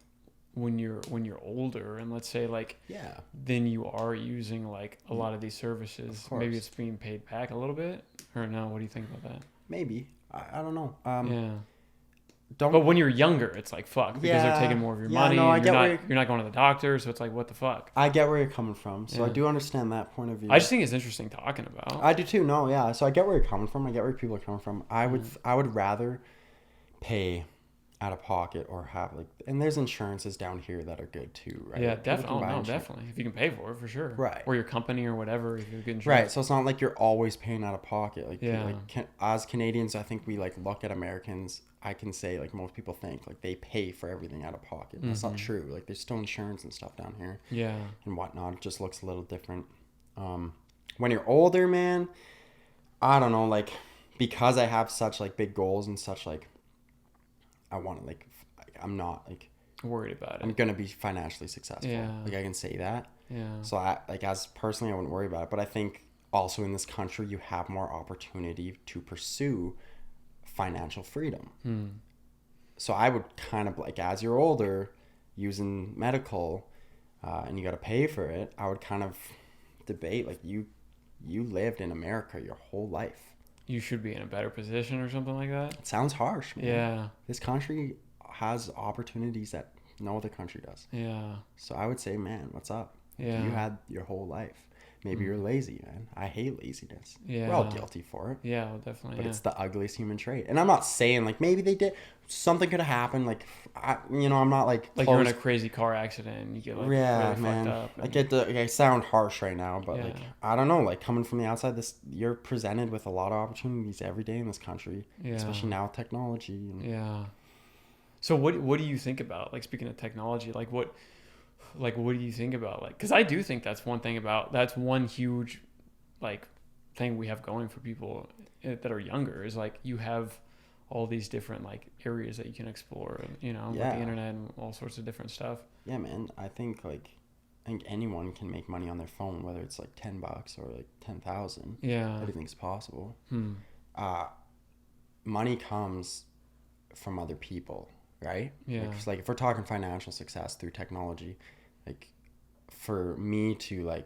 when you're older and let's say, then you are using, a lot of these services, maybe it's being paid back a little bit? Or no? What do you think about that? Maybe. I don't know. But when you're younger, it's fuck, because they're taking more of your money. No, you're not going to the doctor, so it's what the fuck. I get where you're coming from, so I do understand that point of view. I just think it's interesting talking about. I do too. No, yeah. So I get where you're coming from. I get where people are coming from. I would rather pay out of pocket or have and there's insurances down here that are good too, right? Yeah, definitely. Oh, no, definitely. If you can pay for it, for sure. Right. Or your company or whatever, if you're good insurance. Right. So it's not you're always paying out of pocket. As Canadians, I think we look at Americans. I can say most people think they pay for everything out of pocket. That's not true. There's still insurance and stuff down here. Yeah. And whatnot. It just looks a little different. When you're older, man, I don't know. Because I have such big goals and such I want to I'm not worried about it. I'm gonna be financially successful. Yeah. I can say that. Yeah. So I as personally, I wouldn't worry about it. But I think also in this country, you have more opportunity to pursue financial freedom. So I would kind of as you're older, using medical, and you got to pay for it. I would kind of debate you lived in America your whole life. You should be in a better position or something like that. It sounds harsh, man. Yeah. This country has opportunities that no other country does. Yeah. So I would say, man, what's up? Yeah. You had your whole life. Maybe you're lazy, man. I hate laziness. Yeah. We're all guilty for it. Yeah, well, definitely. But it's the ugliest human trait. And I'm not saying maybe they did something could have happened. I'm not you're in a crazy car accident and you get really man. fucked up. I sound harsh right now, but I don't know. Coming from the outside, you're presented with a lot of opportunities every day in this country, especially now with technology. And... So what do you think about speaking of technology? What do you think about because I do think that's one huge thing we have going for people that are younger is you have all these different areas that you can explore, with the internet and all sorts of different stuff. Yeah, man. I think anyone can make money on their phone, whether it's $10 or 10,000. Yeah, everything's possible. Money comes from other people, right? Yeah. If we're talking financial success through technology, for me to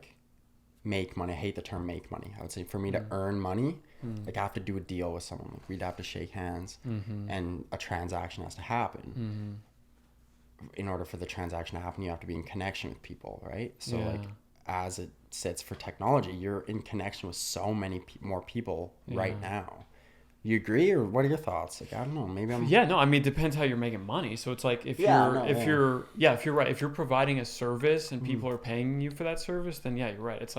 make money, I hate the term make money. I would say for me to earn money, I have to do a deal with someone. We'd have to shake hands and a transaction has to happen. In order for the transaction to happen, you have to be in connection with people, right? So as it sits for technology, you're in connection with so many more people right now. You agree, or what are your thoughts? I don't know. Maybe I'm. Yeah, no. I mean, it depends how you're making money. So it's if you're right, if you're providing a service and people are paying you for that service, then you're right. It's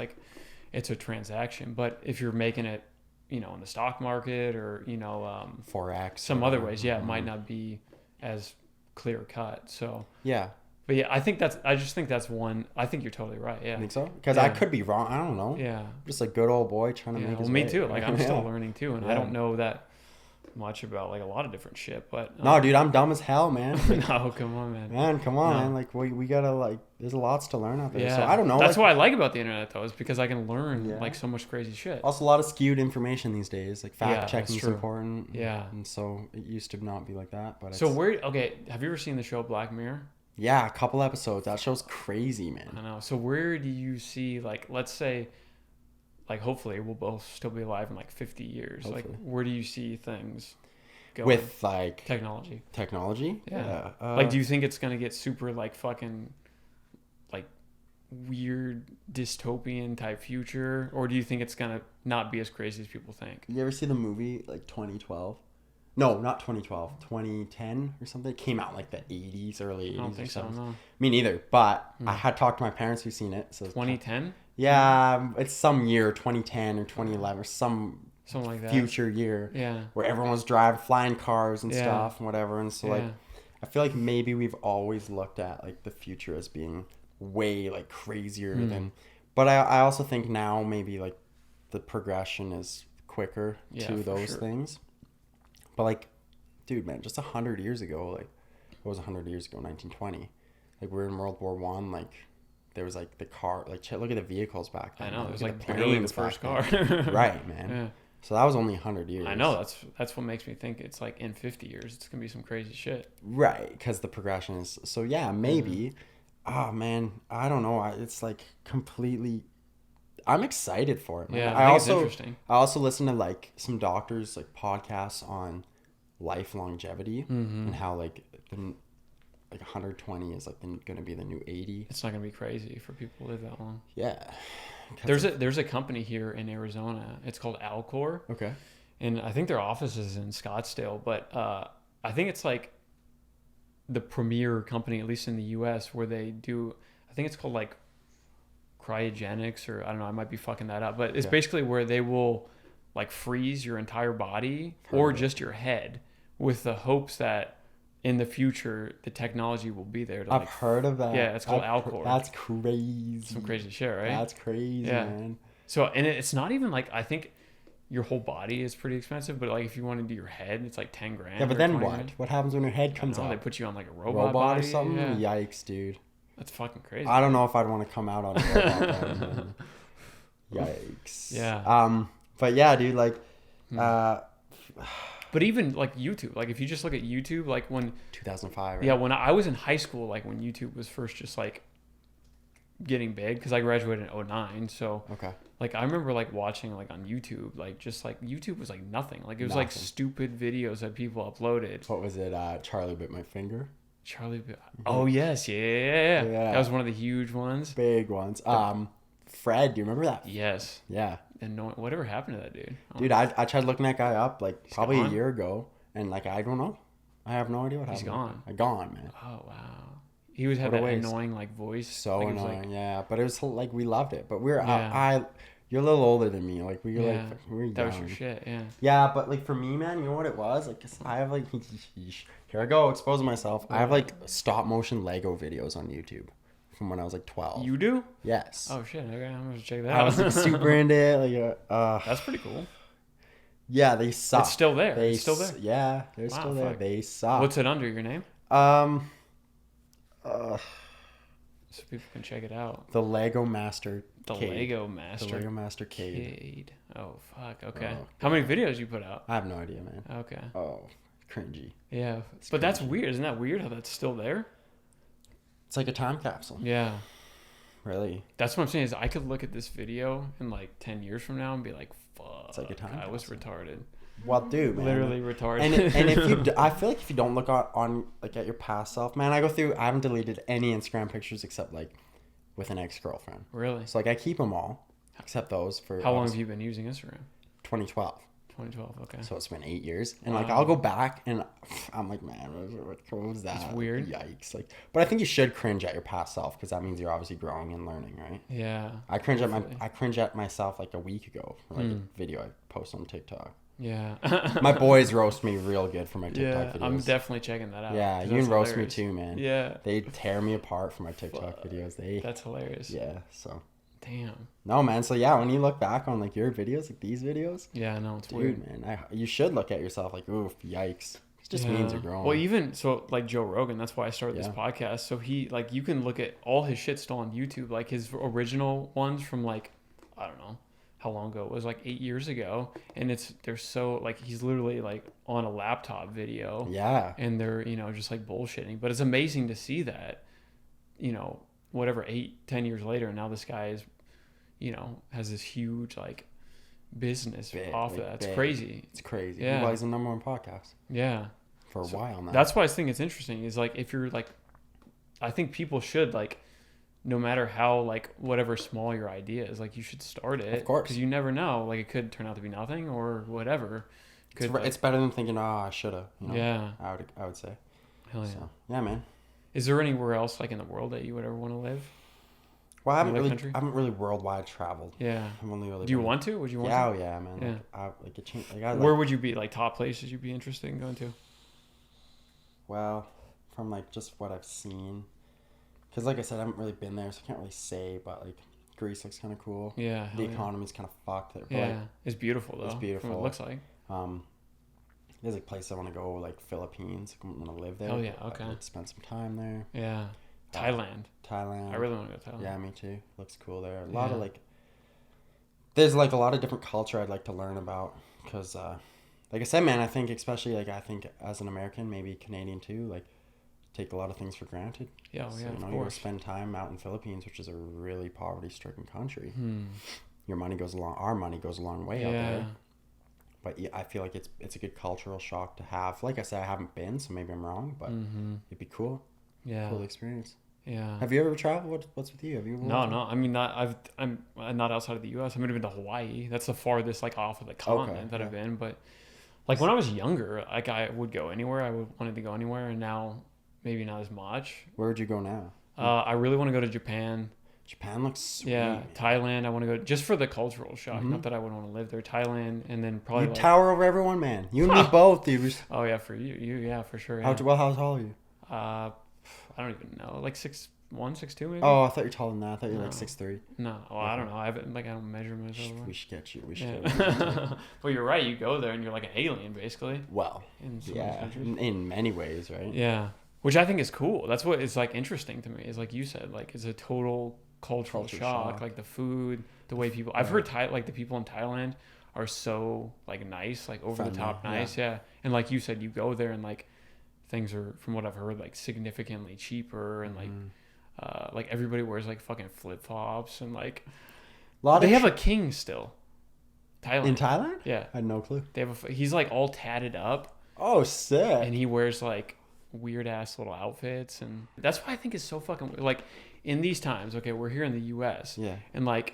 it's a transaction. But if you're making it, in the stock market or Forex, some other ways, it might not be as clear cut. So yeah. But yeah, I just think that's one. I think you're totally right. Yeah. I think so? Because I could be wrong. I don't know. Yeah. Just a good old boy trying to make his way. Me too. Like I'm still learning too, and I don't know that much about like a lot of different shit. But no, dude, I'm dumb as hell, man. No, come on, man. Man, come on, man. Like we gotta like. There's lots to learn out there. Yeah. So I don't know. That's what I like about the internet though, is because I can learn like so much crazy shit. Also, a lot of skewed information these days. Like fact checking is important. Yeah. And so it used to not be like that. But so have you ever seen the show Black Mirror? Yeah, a couple episodes. That show's crazy, man. I know. So where do you see, like, let's say, like, hopefully we'll both still be alive in like 50 years. Hopefully. Like, where do you see things going? With like technology? Yeah. Like, do you think it's gonna get super like fucking like weird dystopian type future, or do you think it's gonna not be as crazy as people think? You ever see the movie like 2012? No, not 2012. 2010 or something. It came out in like the 80s, early 80s. I don't think so. No. Me neither. But I had talked to my parents who've seen it. So 2010? Yeah, it's some year, 2010 or 2011 or something like that. Future year. Yeah. Where everyone was driving, flying cars and stuff and whatever. And so like, I feel like maybe we've always looked at like the future as being way like crazier than. But I also think now maybe like the progression is quicker to those things. But like, dude, man, just 100 years ago, like, what was 100 years ago? 1920. Like, we're in World War One. Like, there was like the car. Like, look at the vehicles back then. I know, it was like barely the first car. Right, man. Yeah. So that was only 100 years. I know. That's what makes me think it's like in 50 years it's gonna be some crazy shit. Right, because the progression is. So yeah, maybe. Oh man, I don't know. It's like completely. I'm excited for it, man. Yeah, I think it's interesting. I also listen to like some doctors like podcasts on life longevity and how like 120 is like going to be the new 80. It's not going to be crazy for people to live that long. Yeah. There's a company here in Arizona. It's called Alcor. Okay. And I think their office is in Scottsdale, but I think it's like the premier company, at least in the US, where they do, I think it's called like cryogenics, or I don't know, I might be fucking that up, but it's basically where they will like freeze your entire body or just your head with the hopes that in the future the technology will be there to I've heard of that. Yeah, it's called Alcor. That's crazy. Some crazy shit, right? That's crazy, man. So, and it's not even like, I think your whole body is pretty expensive, but like if you want to do your head, it's like 10 grand. Yeah, but then what? Grand. What happens when your head comes out? They put you on like a robot body or something? Yeah. Yikes, dude. That's fucking crazy. I don't know if I'd want to come out on a robot. Yikes. Yeah. But yeah, dude, like, but even like YouTube, like if you just look at YouTube, like when 2005. Right? Yeah, when I was in high school, like when YouTube was first just like getting big, because I graduated in 2009, so like I remember like watching like on YouTube, like just like YouTube was like nothing, like it was like stupid videos that people uploaded. What was it? Charlie Bit My Finger. Oh yes, yeah. That was one of the huge ones. Big ones. Fred, do you remember that? Yes. Yeah. And whatever happened to that dude? Dude, I tried looking that guy up like probably a year ago, and like I don't know. I have no idea what happened. He's gone. Gone, man. Oh wow. He was had that annoying like voice. So like, annoying, yeah. But it was like we loved it. But we're you're a little older than me. Like we were young. That was your shit, yeah. Yeah, but like for me, man, you know what it was? Like I have like here I go exposing myself. I have like stop motion Lego videos on YouTube from when I was like 12. You do? Yes. Oh shit! Okay, I'm gonna check that out. I was like super into it. Like that's pretty cool. Yeah, they suck. It's still there. It's still there. Yeah, they're still there. They suck. What's it under your name? So people can check it out. The Lego Master. The Kade. Lego Master. The Lego Master Kade. Oh fuck. Okay. How many videos you put out? I have no idea, man. Okay. Oh, cringy. Yeah, but cringy. That's weird. Isn't that weird how that's still there? It's like a time capsule. Yeah. Really? That's what I'm saying is I could look at this video in like 10 years from now and be like, fuck. It's like a time capsule. I was retarded. Well, dude, man. Literally retarded. And if you, I feel like if you don't look on like at your past self, man, I haven't deleted any Instagram pictures except like with an ex-girlfriend. Really? So like I keep them all except those for. How long have you been using Instagram? 2012. 2012, okay. So it's been 8 years, and like I'll go back and I'm like, man, what was that? It's weird. Yikes! Like, but I think you should cringe at your past self because that means you're obviously growing and learning, right? Yeah. I cringe at myself like a week ago for like a video I posted on TikTok. Yeah. My boys roast me real good for my TikTok videos. I'm definitely checking that out. Yeah, you can roast me too, man. Yeah. They tear me apart for my TikTok videos. That's hilarious. Yeah, so. Damn. No, man. So yeah, when you look back on like your videos, like these videos. Yeah, I know it's dude, weird, man. You should look at yourself like, oof, yikes. It just means you're growing. Well, even so, like Joe Rogan, that's why I started this podcast. So he, like, you can look at all his shit still on YouTube, like his original ones from like, I don't know how long ago it was, like 8 years ago, and they're so like he's literally like on a laptop video. Yeah. And they're just like bullshitting, but it's amazing to see that, whatever 8-10 years later, now this guy is, has this huge like business off of that. It's crazy. It's crazy. Yeah. Well, he's the number one podcast. Yeah. For a while now. That's why I think it's interesting. Is like if you're like, I think people should like, no matter how like whatever small your idea is, like you should start it. Of course. Because you never know. Like it could turn out to be nothing or whatever. It's better than thinking, I should have. Yeah. I would say. Hell yeah. So, yeah, man. Is there anywhere else like in the world that you would ever want to live? Well, I haven't really worldwide traveled. Yeah. I've only really. Do you want to? Would you want to? Oh yeah, man. Yeah. Where would you be? Like top places you'd be interested in going to? Well, from like just what I've seen. Because like I said, I haven't really been there, so I can't really say, but like Greece looks kind of cool. Yeah. The economy's kind of fucked there. Yeah. Like, it's beautiful though. It's beautiful. From what it looks like. There's a place I want to go, like Philippines. I want to live there. Oh yeah, okay. I'd spend some time there. Yeah. Thailand. I really want to go to Thailand. Yeah, me too. Looks cool there. A lot of like, there's like a lot of different culture I'd like to learn about. Because, like I said, man, I think especially like, I think as an American, maybe Canadian too, like, take a lot of things for granted. Yeah, so, of course. You go spend time out in Philippines, which is a really poverty-stricken country. Our money goes a long way out there. But yeah, I feel like it's a good cultural shock to have. Like I said, I haven't been, so maybe I'm wrong, but it'd be cool. Yeah, cool experience. Yeah. Have you ever traveled? What's with you? Have you? No. I mean, I'm not outside of the U.S. I've never been to Hawaii. That's the farthest like off of the continent that I've been. But like when I was younger, like I would go anywhere. wanted to go anywhere, and now maybe not as much. Where would you go now? I really want to go to Japan. Japan looks sweet. Yeah, Thailand. I want to go just for the cultural shock. Not that I would want to live there. Thailand, and then probably you tower over everyone, man. You and me both, dude. Oh yeah, for you, yeah, for sure. Yeah. How tall are you? I don't even know. Like 6'1", 6'2", maybe. Oh, I thought you were taller than that. I thought you were like 6'3". No, I don't know. I don't measure myself. We should get you. Well, you're right. You go there and you're like an alien, basically. Well, in many ways, right? Yeah, which I think is cool. That's what is like interesting to me. Is like you said, like it's a total culture shock. Like the food, the way people. I've heard like the people in Thailand are so like nice, like over the top nice. Yeah, and like you said, you go there and like things are, from what I've heard, like significantly cheaper, and like everybody wears like fucking flip flops, and like they have a king still. Thailand. In Thailand? Yeah, I had no clue. They have he's like all tatted up. Oh, sick! And he wears like weird ass little outfits, and that's why I think it's so fucking like in these times. Okay, we're here in the U.S. Yeah, and like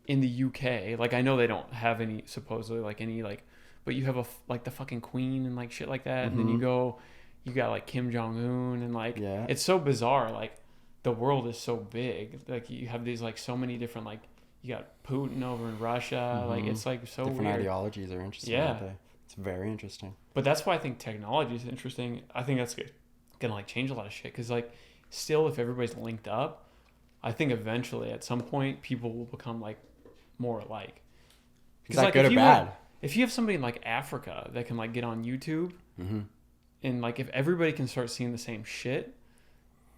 in the UK, like I know they don't have any supposedly like any like, but you have like the fucking queen and like shit like that, and then you got like Kim Jong-un, and like it's so bizarre. Like the world is so big. Like you have these like so many different like you got Putin over in Russia. Like it's like so different weird. ideologies are interesting. Yeah, aren't they? It's very interesting. But that's why I think technology is interesting. I think that's gonna like change a lot of shit, because like still if everybody's linked up, I think eventually at some point people will become like more alike. Is that like, good or bad? If you have somebody in like Africa that can like get on YouTube, and like if everybody can start seeing the same shit,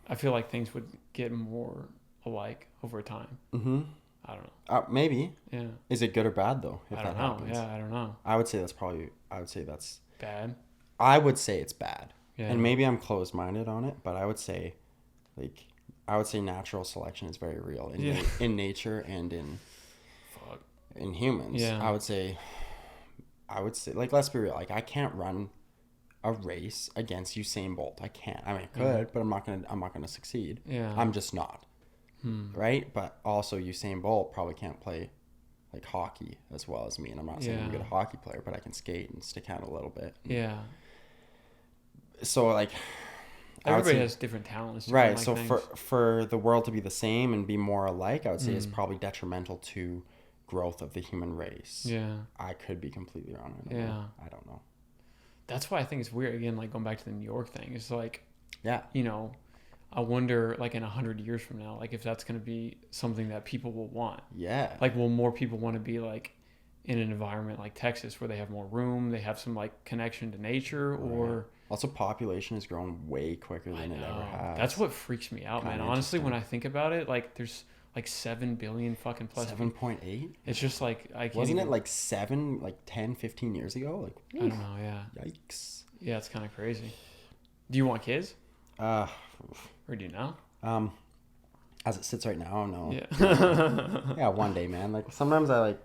I feel like things would get more alike over time. I don't know. Maybe. Yeah. Is it good or bad though? I don't know. Happens? Yeah, I don't know. I would say that's bad. I would say it's bad. Yeah. And maybe I'm closed-minded on it, but I would say natural selection is very real in nature and in humans. Yeah. I would say like, let's be real. Like I can't run a race against Usain Bolt. I can't. I mean, I could, but I'm not gonna succeed. Yeah. I'm just not. Right? But also Usain Bolt probably can't play like hockey as well as me, and I'm not saying I'm a good hockey player, but I can skate and stick out a little bit. Yeah. So like everybody has different talents. Right. So for the world to be the same and be more alike, I would say is probably detrimental to growth of the human race. Yeah. I could be completely wrong. I don't know. That's why I think it's weird. Again, like going back to the New York thing, it's like, yeah, you know, I wonder, like in 100 years from now, like if that's going to be something that people will want. Yeah. Like, will more people want to be like in an environment like Texas where they have more room, they have some like connection to nature, or also population has grown way quicker than it ever has. That's what freaks me out, man. Honestly, when I think about it, like there's like 7 billion fucking plus 7.8. It's just like I can't. Wasn't it like 7, like 10, 15 years ago? Like I don't know. Yeah. Yikes. Yeah, it's kind of crazy. Do you want kids? Or do you know? As it sits right now, no. Yeah. Yeah, one day, man. Like sometimes I like.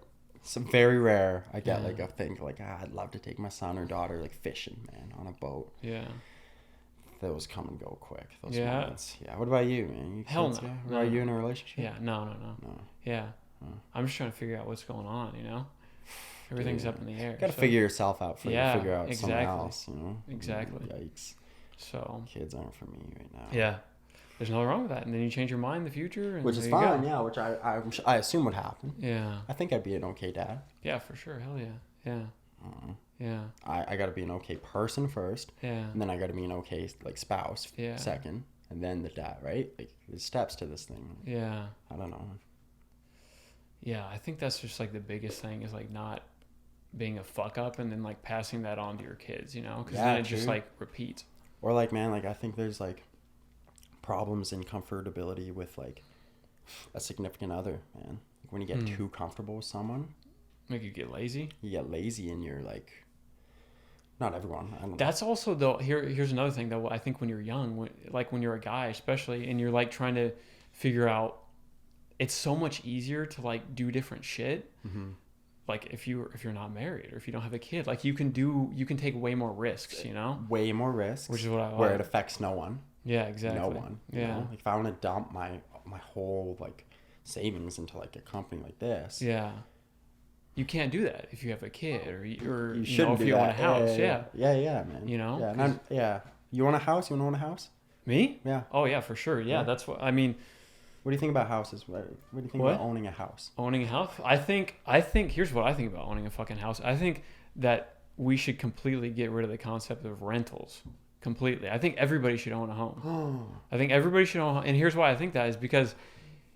It's very rare I get like a thing like I'd love to take my son or daughter like fishing, man, on a boat. Yeah. Those come and go quick. Those yeah. moments. Yeah. What about you, man? You Hell no. Are you in a relationship? Yeah. No. Yeah. I'm just trying to figure out what's going on. You know, everything's up in the air. You gotta figure yourself out before you figure out exactly. someone else. You know. Exactly. Yikes. So. Kids aren't for me right now. Yeah. There's nothing wrong with that, and then you change your mind in the future, and which is fine, yeah. Which I assume would happen. Yeah. I think I'd be an okay dad. Yeah, for sure. Hell yeah. Yeah. Yeah. I got to be an okay person first. Yeah. And then I got to be an okay like spouse second, and then the dad, right? Like there's steps to this thing. Yeah. I don't know. Yeah, I think that's just like the biggest thing is like not being a fuck up and then like passing that on to your kids, you know? Because then it just like repeats. Or like, man, like I think there's like problems in comfortability with like a significant other, man. Like when you get too comfortable with someone, like you get lazy. You get lazy, and you're like, not everyone. I don't know. That's also though. Here's another thing though. I think when you're young, when you're a guy, especially, and you're like trying to figure out, it's so much easier to like do different shit. Mm-hmm. Like if you're not married or if you don't have a kid, like you can take way more risks, you know. Way more risks, which is what I like. Where it affects no one. Yeah, exactly. No one. You know? Like if I want to dump my whole like savings into like a company like this. Yeah. You can't do that if you have a kid or you shouldn't if you own a house. Yeah, man. You know. Yeah, You want a house? You want to own a house? Me? Yeah. Oh yeah, for sure. Yeah, that's what I mean. What do you think about houses? What do you think about owning a house? Owning a house? I think here's what I think about owning a fucking house. I think that we should completely get rid of the concept of rentals. Completely. I think everybody should own a home. I think everybody should own a home. And here's why I think that is because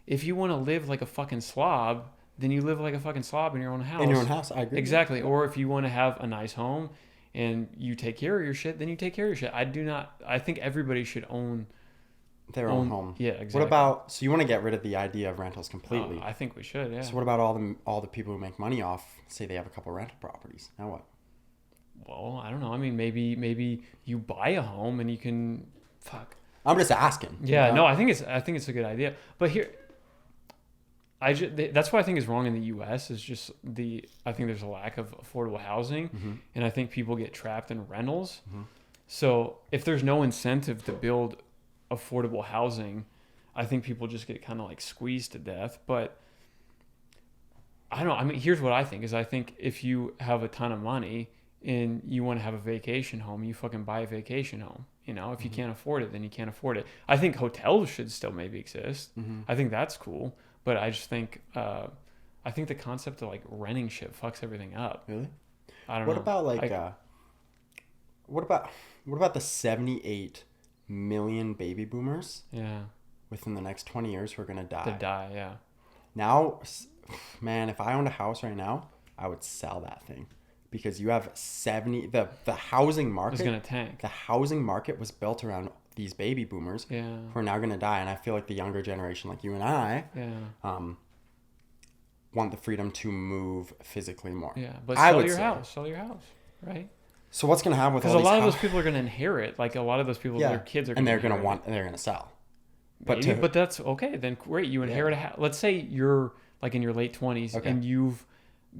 if you want to live like a fucking slob, then you live like a fucking slob in your own house. In your own house, I agree. Exactly. Or if you want to have a nice home and you take care of your shit, then you take care of your shit. I think everybody should own their own home. Yeah, exactly. What about, so you want to get rid of the idea of rentals completely? I think we should, yeah. So what about all the people who make money off, say they have a couple rental properties? Now what? Well, I don't know. I mean, maybe you buy a home and you can I'm just asking. Yeah, no, I think it's a good idea. But here that's what I think is wrong in the US is just I think there's a lack of affordable housing, and I think people get trapped in rentals. So, if there's no incentive to build affordable housing, I think people just get kind of like squeezed to death. But I don't know. I mean, here's what I think is I think if you have a ton of money and you want to have a vacation home, you fucking buy a vacation home. You know, if you can't afford it, then you can't afford it. I think hotels should still maybe exist. I think that's cool. But I just think, I think the concept of like renting shit fucks everything up. Really? I don't know. What about like, what about the 78 million baby boomers? Yeah. Within the next 20 years who are going to die. To die, yeah. Now, man, if I owned a house right now, I would sell that thing. Because you have the housing market. It's going to tank. The housing market was built around these baby boomers who are now going to die. And I feel like the younger generation, like you and I, want the freedom to move physically more. Yeah, but sell your house, right? So what's going to happen with all these? Because a lot of those people are going to inherit. Like a lot of those people, their kids are going to and they're going to sell. But that's okay. Then great, you inherit a house. Let's say you're like in your late 20s and you've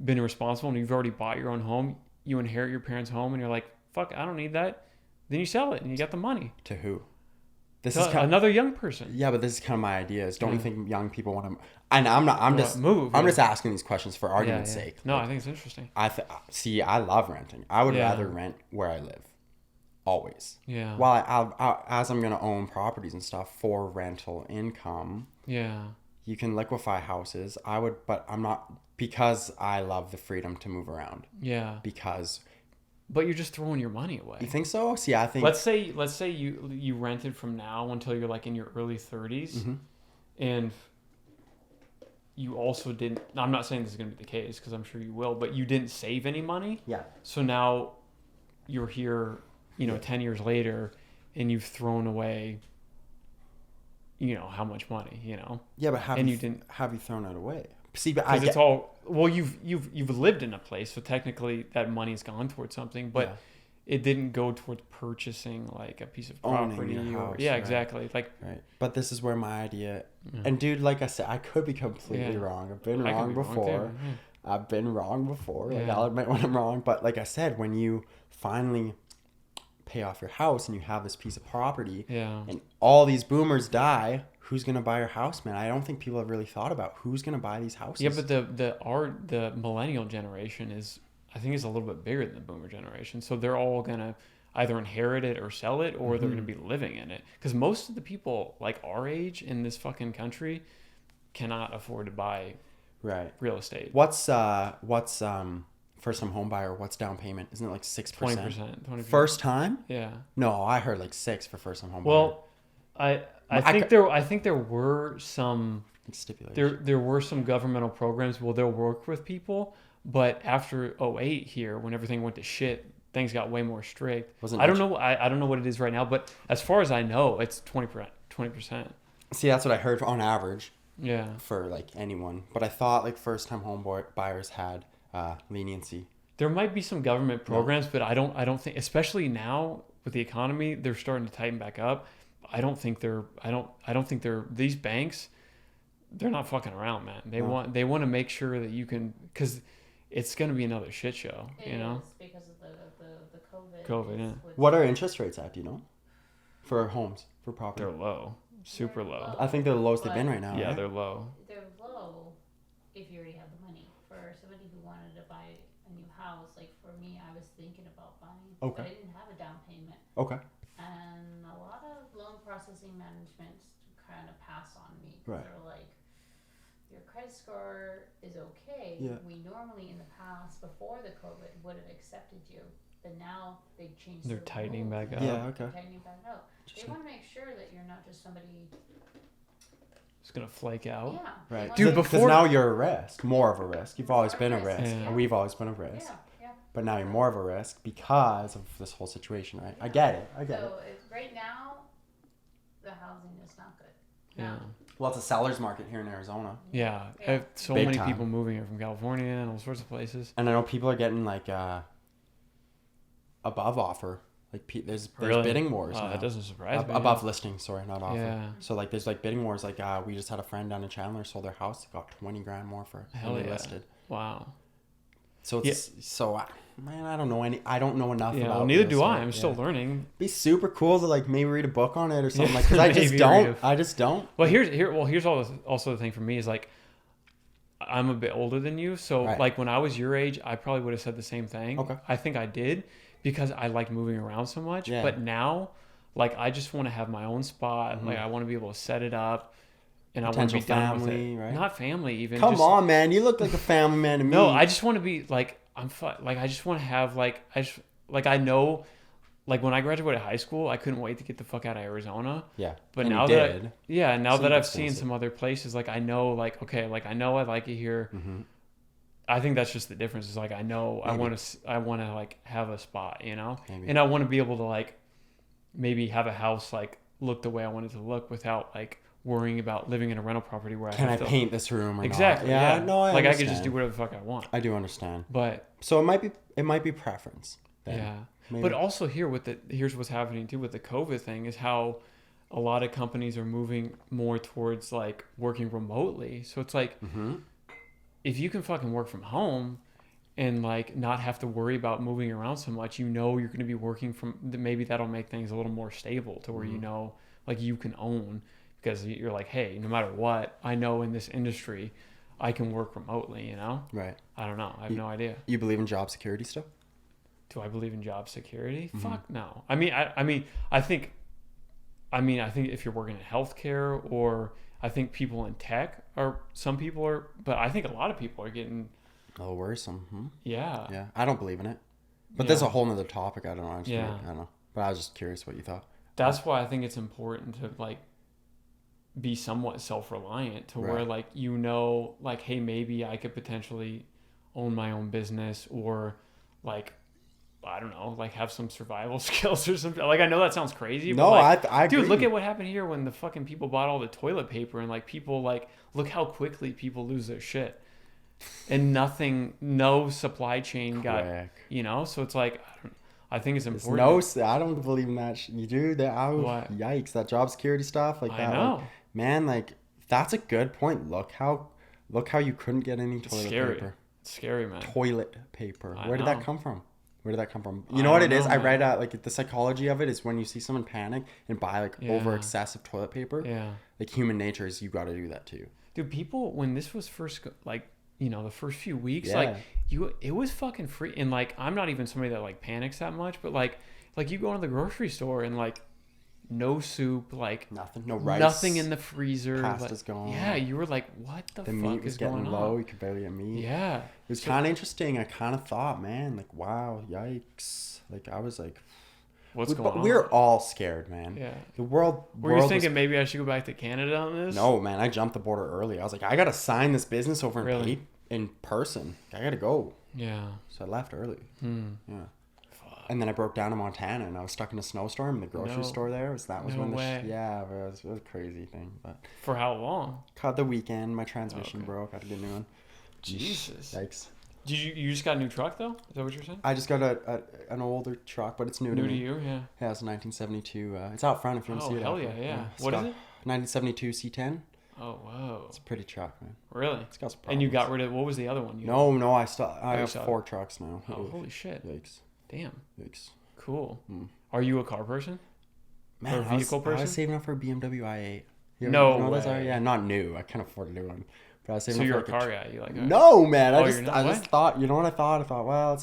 been responsible and you've already bought your own home. You inherit your parents' home and you're like, fuck, I don't need that. Then you sell it and you get the money. To who? This is another young person. Yeah, but this is kind of my idea. Is don't you think young people want to? And I'm just asking these questions for argument's sake. No, I think it's interesting. I love renting. I would rather rent where I live, always. Yeah. While as I'm gonna own properties and stuff for rental income. Yeah. you can liquefy houses. I would, but I'm not, because I love the freedom to move around. Yeah. Because. But you're just throwing your money away. You think so? See, I think. Let's say you rented from now until you're like in your early 30s, Mm-hmm. and you also didn't. I'm not saying this is going to be the case because I'm sure you will, but you didn't save any money. Yeah. So now you're here, 10 years later, and you've thrown away. How much money, Yeah, but have you thrown it away? See, but it's all. Well, you've lived in a place, so technically that money's gone towards something, but it didn't go towards purchasing like a piece of property. Owning your house, yeah, right. Exactly. Like, right. But this is where my idea, and dude, like I said, I could be completely wrong. I've been wrong before. I've been wrong before. Like, I'll admit when I'm wrong. But like I said, when you finally pay off your house and you have this piece of property, and all these boomers die, who's gonna buy your house, man? I don't think people have really thought about who's gonna buy these houses. Yeah, but the millennial generation is a little bit bigger than the boomer generation, so they're all gonna either inherit it or sell it, or they're gonna be living in it. Because most of the people like our age in this fucking country cannot afford to buy real estate. What's first time home buyer? What's down payment? Isn't it like 6%? 20%. First time? Yeah. No, I heard like 6 for first time home buyer. Well, I think there were some stipulations. There were some governmental programs where they'll work with people, but after 2008 here, when everything went to shit, things got way more strict. I don't know what it is right now, but as far as I know, it's 20%. See, that's what I heard on average. Yeah. For like anyone, but I thought like first time home buyers had leniency. There might be some government programs, but I don't think, especially now with the economy, they're starting to tighten back up. I don't think these banks, they're not fucking around, man. They want to make sure that you can, because it's going to be another shit show, It is because of the COVID. Yeah. What are interest rates at, do you know? For homes, for property? They're low. Super low. I think they're the lowest they've been right now. Yeah, right? they're low. They're low if you already have the money. For somebody who wanted to buy a new house, like for me, I was thinking about buying, but I didn't have a down payment. Okay. And a lot of loan processing management kind of pass on me. Right. They're like, your credit score is okay. Yeah. We normally in the past, before the COVID, would have accepted you. But now they've changed. They're tightening back up. Yeah, okay. They're tightening back up. They want to make sure that you're not just somebody It's gonna flake out. Yeah. Right. Dude, because now you're a risk, more of a risk. You've always been a risk. Yeah. We've always been a risk. Yeah. But now you're more of a risk because of this whole situation, right? I get it. So right now, the housing is not good. Yeah. Well, it's a seller's market here in Arizona. Yeah. I have so Big many time. people moving here from California and all sorts of places. And I know people are getting like above offer. Like there's Really? bidding wars now. That doesn't surprise me. Above listing, sorry, not offer. Yeah. So like there's like bidding wars. Like we just had a friend down in Chandler sold their house, got $20,000 more for it. Hell than they yeah. listed. Wow. So it's man, I don't know enough Yeah. about Well, neither this, do I. right? I'm still learning. Be super cool to like maybe read a book on it or something Yeah, like. Because I maybe just don't. Well, here's also the thing for me is like, I'm a bit older than you, so Right. like when I was your age, I probably would have said the same thing. Okay. I think I did because I like moving around so much. Yeah. But now, like I just want to have my own spot. Mm-hmm. Like I want to be able to set it up, and I want to Potential be done with family, it. right? Not family even. Come just, on, man. You look like a family man to me. No, I just want to be like I just want to have I know. Like when I graduated high school, I couldn't wait to get the fuck out of Arizona. Yeah. But and now you that did. now that I've expensive. seen some other places, like I know, like okay, like I know I like it here. Mm-hmm. I think that's just the difference. Is like I know Maybe. I want to like have a spot, you know, Maybe. and I want to be able to like maybe have a house like look the way I want it to look without like worrying about living in a rental property where Can I have to paint this room or exactly. not? Yeah, no, I like understand. I could just do whatever the fuck I want. I do understand. But So it might be preference. Then. yeah. Maybe. But also here's what's happening too with the COVID thing is how a lot of companies are moving more towards like working remotely. So it's like if you can fucking work from home and like not have to worry about moving around so much, you know you're going to be working from maybe that'll make things a little more stable to where you know like you can own because you're like, hey, no matter what, I know in this industry I can work remotely, you know? Right. I don't know. I have no idea. You believe in job security still? Do I believe in job security? Fuck no. I mean, I think I mean, I think if you're working in healthcare, or I think people in tech some people are, but I think a lot of people are getting a little worrisome. Yeah. Yeah. I don't believe in it. But there's a whole nother topic. I don't know. I don't know. But I was just curious what you thought. That's why I think it's important to like be somewhat self-reliant to where like, like, hey, maybe I could potentially own my own business, or like, I don't know, like have some survival skills or something. Like, I know that sounds crazy. No, but like, I agree. Dude, look at what happened here when the fucking people bought all the toilet paper, and like people like, look how quickly people lose their shit. And no supply chain got, so it's like, I think it's important. I don't believe in that. You do that. Yikes. That job security stuff like that. I know. Like, man, like, that's a good point. Look how you couldn't get any toilet paper. It's scary, man. Toilet paper. Where did that come from? You know what it is? Man. I read like the psychology of it is when you see someone panic and buy like over excessive toilet paper. Yeah. Like human nature is you got to do that too. Dude, people, when this was first like, the first few weeks, like it was fucking free. And like, I'm not even somebody that like panics that much, but like you go into the grocery store and like no soup, like nothing, no rice, nothing in the freezer. Pasta's gone. Yeah, you were like, what the fuck is going on? The meat was getting low. You could barely get meat. Yeah, it was kind of interesting. I kind of thought, man, like, wow, yikes. Like, I was like, what's going on? We were all scared, man. Yeah, the world. Were you thinking maybe I should go back to Canada on this? No, man, I jumped the border early. I was like, I gotta sign this business over in person. I gotta go. Yeah. So I left early. Yeah. And then I broke down in Montana, and I was stuck in a snowstorm in the grocery store there. It was a crazy thing. But for how long? Caught the weekend. My transmission broke. I had to get a new one. Jesus. Yikes. You just got a new truck though? Is that what you're saying? I just got an older truck, but it's new to me. New to you, yeah. Yeah, it's a 1972. It's out front if you want to see it. Oh hell yeah! What is it? 1972 C10. Oh whoa! It's a pretty truck, man. Really? It's got some problems. And you got rid of, what was the other one? No, I have 4 trucks now. Oh, holy shit! Yikes! Damn. Yikes! Cool. Are you a car person? Man, or a vehicle person? I was saving up for a BMW i8. No way. Those are? Yeah, not new. I can't afford a new one. But I was saving so up you're for a car guy? You like? No, man. I just thought. You know what I thought? I thought, well,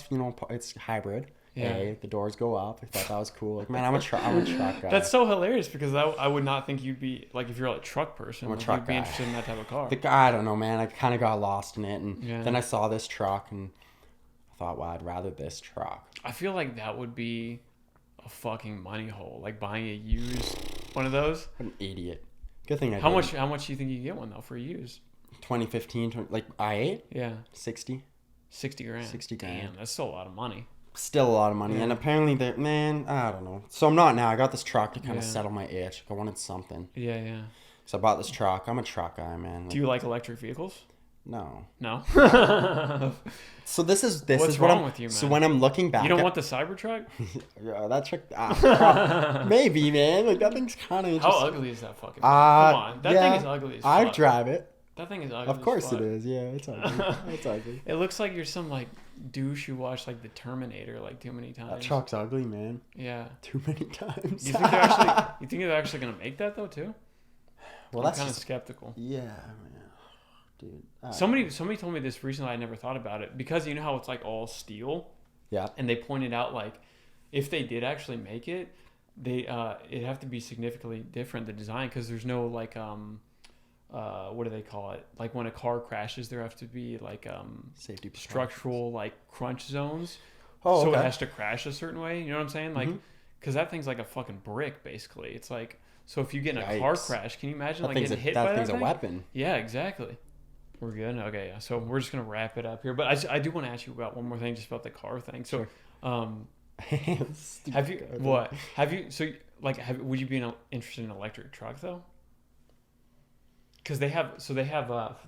it's hybrid. Yeah. The doors go up. I thought that was cool. Like, man, I'm a truck guy. That's so hilarious because I would not think you'd be, like, if you're a truck person, I'm a truck you'd be guy. interested in that type of car. I don't know, man. I kind of got lost in it. And then I saw this truck and I thought, well, I'd rather this truck. I feel like that would be a fucking money hole. Like buying a used one of those. What an idiot. Good thing I How much do you think you get one, though, for a used? 2015, like i8? Yeah. 60. 60 grand. 60 grand. Damn, that's still a lot of money. Still a lot of money. And apparently, I don't know. So I'm not now. I got this truck to kind of settle my itch. I wanted something. Yeah. So I bought this truck. I'm a truck guy, man. Do you like electric vehicles? No. So this is What's what wrong I'm with you, man? So when I'm looking back, you don't want the Cybertruck? Yeah, that truck. Maybe, man. Like, that thing's kind of interesting. How ugly is that fucking thing? Come on, that thing is ugly as fuck. I drive it. That thing is ugly. Of course it is. Yeah, it's ugly. It's ugly. It looks like you're some like douche who watched like the Terminator like too many times. That truck's ugly, man. Yeah. Too many times. You think they're actually gonna make that though too? Well, I'm kind of skeptical. Yeah, man. Dude. Somebody told me this recently. I never thought about it because you know how it's like all steel. Yeah. And they pointed out like if they did actually make it, it'd have to be significantly different the design because there's no like what do they call it? Like when a car crashes, there have to be like safety structural like crunch zones. Oh, so okay. it has to crash a certain way. You know what I'm saying? Like, because that thing's like a fucking brick, basically. It's like, so if you get in a car crash, can you imagine like getting hit by that thing? That thing's a weapon. Yeah, exactly. We're good. Okay, yeah. So we're just gonna wrap it up here. But I do want to ask you about one more thing, just about the car thing. So, would you be interested in an electric truck though? Because they have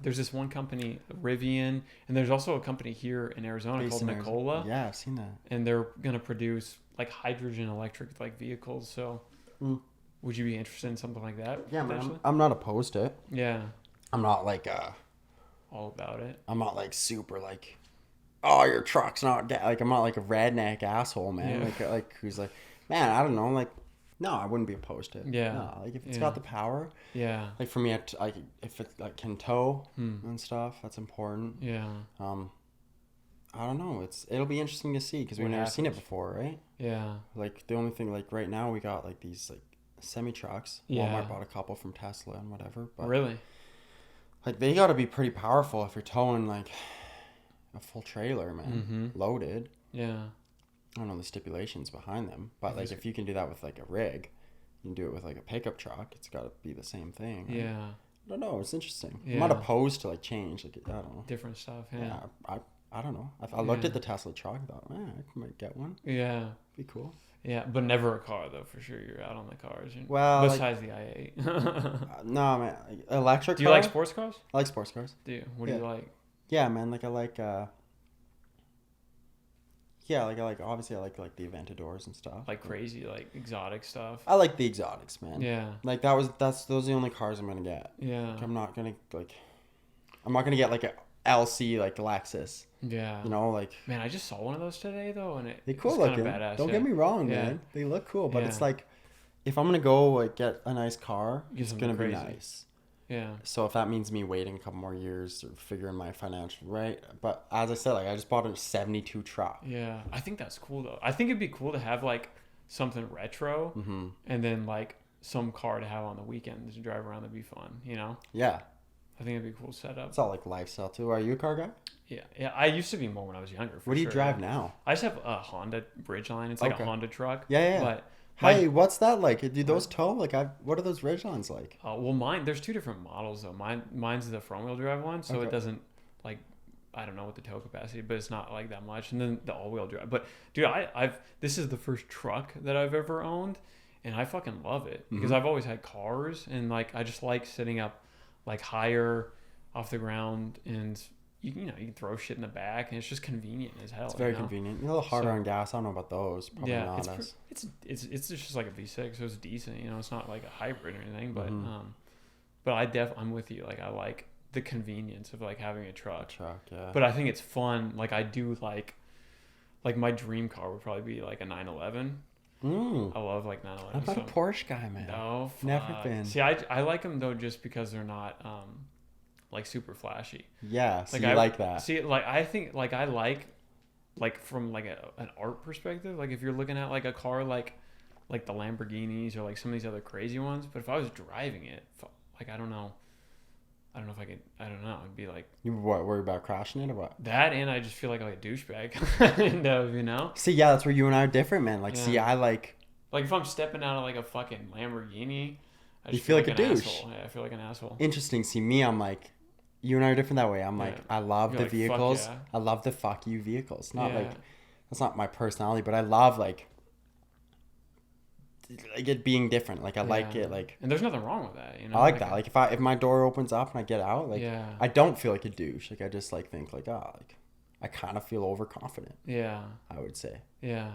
there's this one company, Rivian, and there's also a company here in Arizona called Nikola. Yeah, I've seen that. And they're gonna produce like hydrogen electric like vehicles. So, would you be interested in something like that? Yeah, man. I'm not opposed to it. Yeah. I'm not like all about it. I'm not like super like, oh, your truck's not like I'm not like a redneck asshole, man. Yeah. Like who's like, man, I don't know, like. No, I wouldn't be opposed to it. Yeah. No, like if it's got the power. Yeah. Like for me, if it like can tow and stuff, that's important. Yeah. I don't know. It'll be interesting to see because we've never seen it before, right? Yeah. Like the only thing like right now we got like these like semi trucks. Yeah. Walmart bought a couple from Tesla and whatever. But really? Like they got to be pretty powerful if you're towing like a full trailer, man, loaded. Yeah. I don't know the stipulations behind them, but like if you can do that with like a rig, you can do it with like a pickup truck. It's got to be the same thing. Right? Yeah. I don't know. It's interesting. Yeah. I'm not opposed to like change. Like I don't know. Different stuff. Yeah. I don't know. I looked at the Tesla truck. I thought, I might get one. Yeah. Be cool. Yeah, but never a car though. For sure, you're out on the cars. Well, besides the i8. No, man. Electric. Do you like sports cars? I like sports cars. Do you? What do you like? Yeah, man. Like I like. Yeah, like obviously I like the Aventadors and stuff. Like crazy, like exotic stuff. I like the exotics, man. Yeah. Like those are the only cars I'm gonna get. Yeah. Like, I'm not gonna get like a LC like Lexus. Yeah. You know, like. Man, I just saw one of those today though, and they're cool looking. Badass, don't get me wrong, man. They look cool, but it's like, if I'm gonna go like get a nice car, it's gonna be nice. Yeah. So if that means me waiting a couple more years or figuring my financial right, but as I said, like I just bought a '72 truck. Yeah, I think that's cool though. I think it'd be cool to have like something retro, and then like some car to have on the weekends to drive around. That'd be fun, you know? Yeah. I think it'd be a cool setup. It's all like lifestyle too. Are you a car guy? Yeah. I used to be more when I was younger. What do you drive now? I just have a Honda Ridgeline. It's like a Honda truck. Yeah. But hey, what's that like? Do those tow? Like, what are those Ridgelines like? Well, mine. There's two different models though. Mine's the front wheel drive one, so it doesn't like. I don't know what the tow capacity, but it's not like that much. And then the all wheel drive. But dude, this is the first truck that I've ever owned, and I fucking love it because I've always had cars, and like I just like sitting up like higher off the ground, and you can throw shit in the back, and it's just convenient as hell. It's very convenient. You're a little harder on gas. I don't know about those. Probably not. It's just like a V6, so it's decent. You know, it's not like a hybrid or anything, but I'm with you. Like I like the convenience of like having a truck. Yeah. But I think it's fun. Like I do like my dream car would probably be like a 911. I love like 911. I'm not a Porsche guy, man. No, never been. See, I like them though just because they're not like super flashy. Yeah, so like you like that. See, like I think like I like from like an art perspective. Like if you're looking at like a car like the Lamborghinis or like some of these other crazy ones, but if I was driving it, like I don't know if I could. I don't know. It'd be like you worry about crashing it or what? That, and I just feel like a douchebag, kind of, you know. See, yeah, that's where you and I are different, man. Like, see, I like if I'm stepping out of like a fucking Lamborghini, I just feel like a douche. Asshole. Yeah, I feel like an asshole. Interesting. See, me, I'm like, you and I are different that way. I'm like, I love the vehicles. Fuck yeah. I love the fuck you vehicles. Not like that's not my personality, but I love like it being different. Like I like it. Like, and there's nothing wrong with that. You know, I like that. Like if my door opens up and I get out, like I don't feel like a douche. Like I just like think like I kind of feel overconfident. Yeah, I would say. Yeah.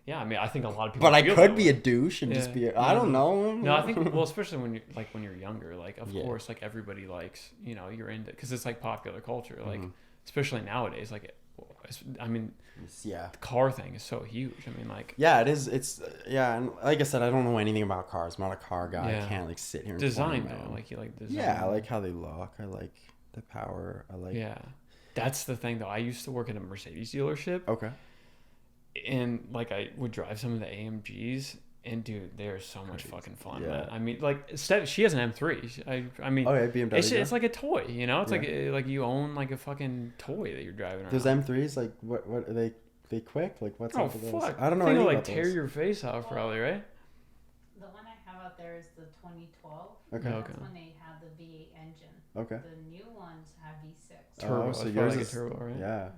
Yeah, I mean, I think a lot of people. But I could be a douche and just be. I don't know. No, I think especially when you're younger, like of course, like everybody likes, you're into, because it's like popular culture, like especially nowadays, like, I mean, the car thing is so huge. I mean, like. Yeah, it is. It's and like I said, I don't know anything about cars. I'm not a car guy. I can't like sit here and design though. Like you like design. Yeah, I like how they look. I like the power. I like. Yeah, that's the thing though. I used to work at a Mercedes dealership. Okay. And like I would drive some of the AMGs, and dude, they're so much fucking fun. Man. I mean, like she has an M3. I mean, BMW. It's like a toy, you know. It's like you own like a fucking toy that you're driving around. Those M3s, like what are they? They quick? Like what's up with those? Fuck. I don't know. They'll like tear your face off, probably, right? The one I have out there is the 2012. Okay. That's when they have the V8 engine. Okay. The new ones have V6. Turbo. So yours like is a turbo, right? Yeah.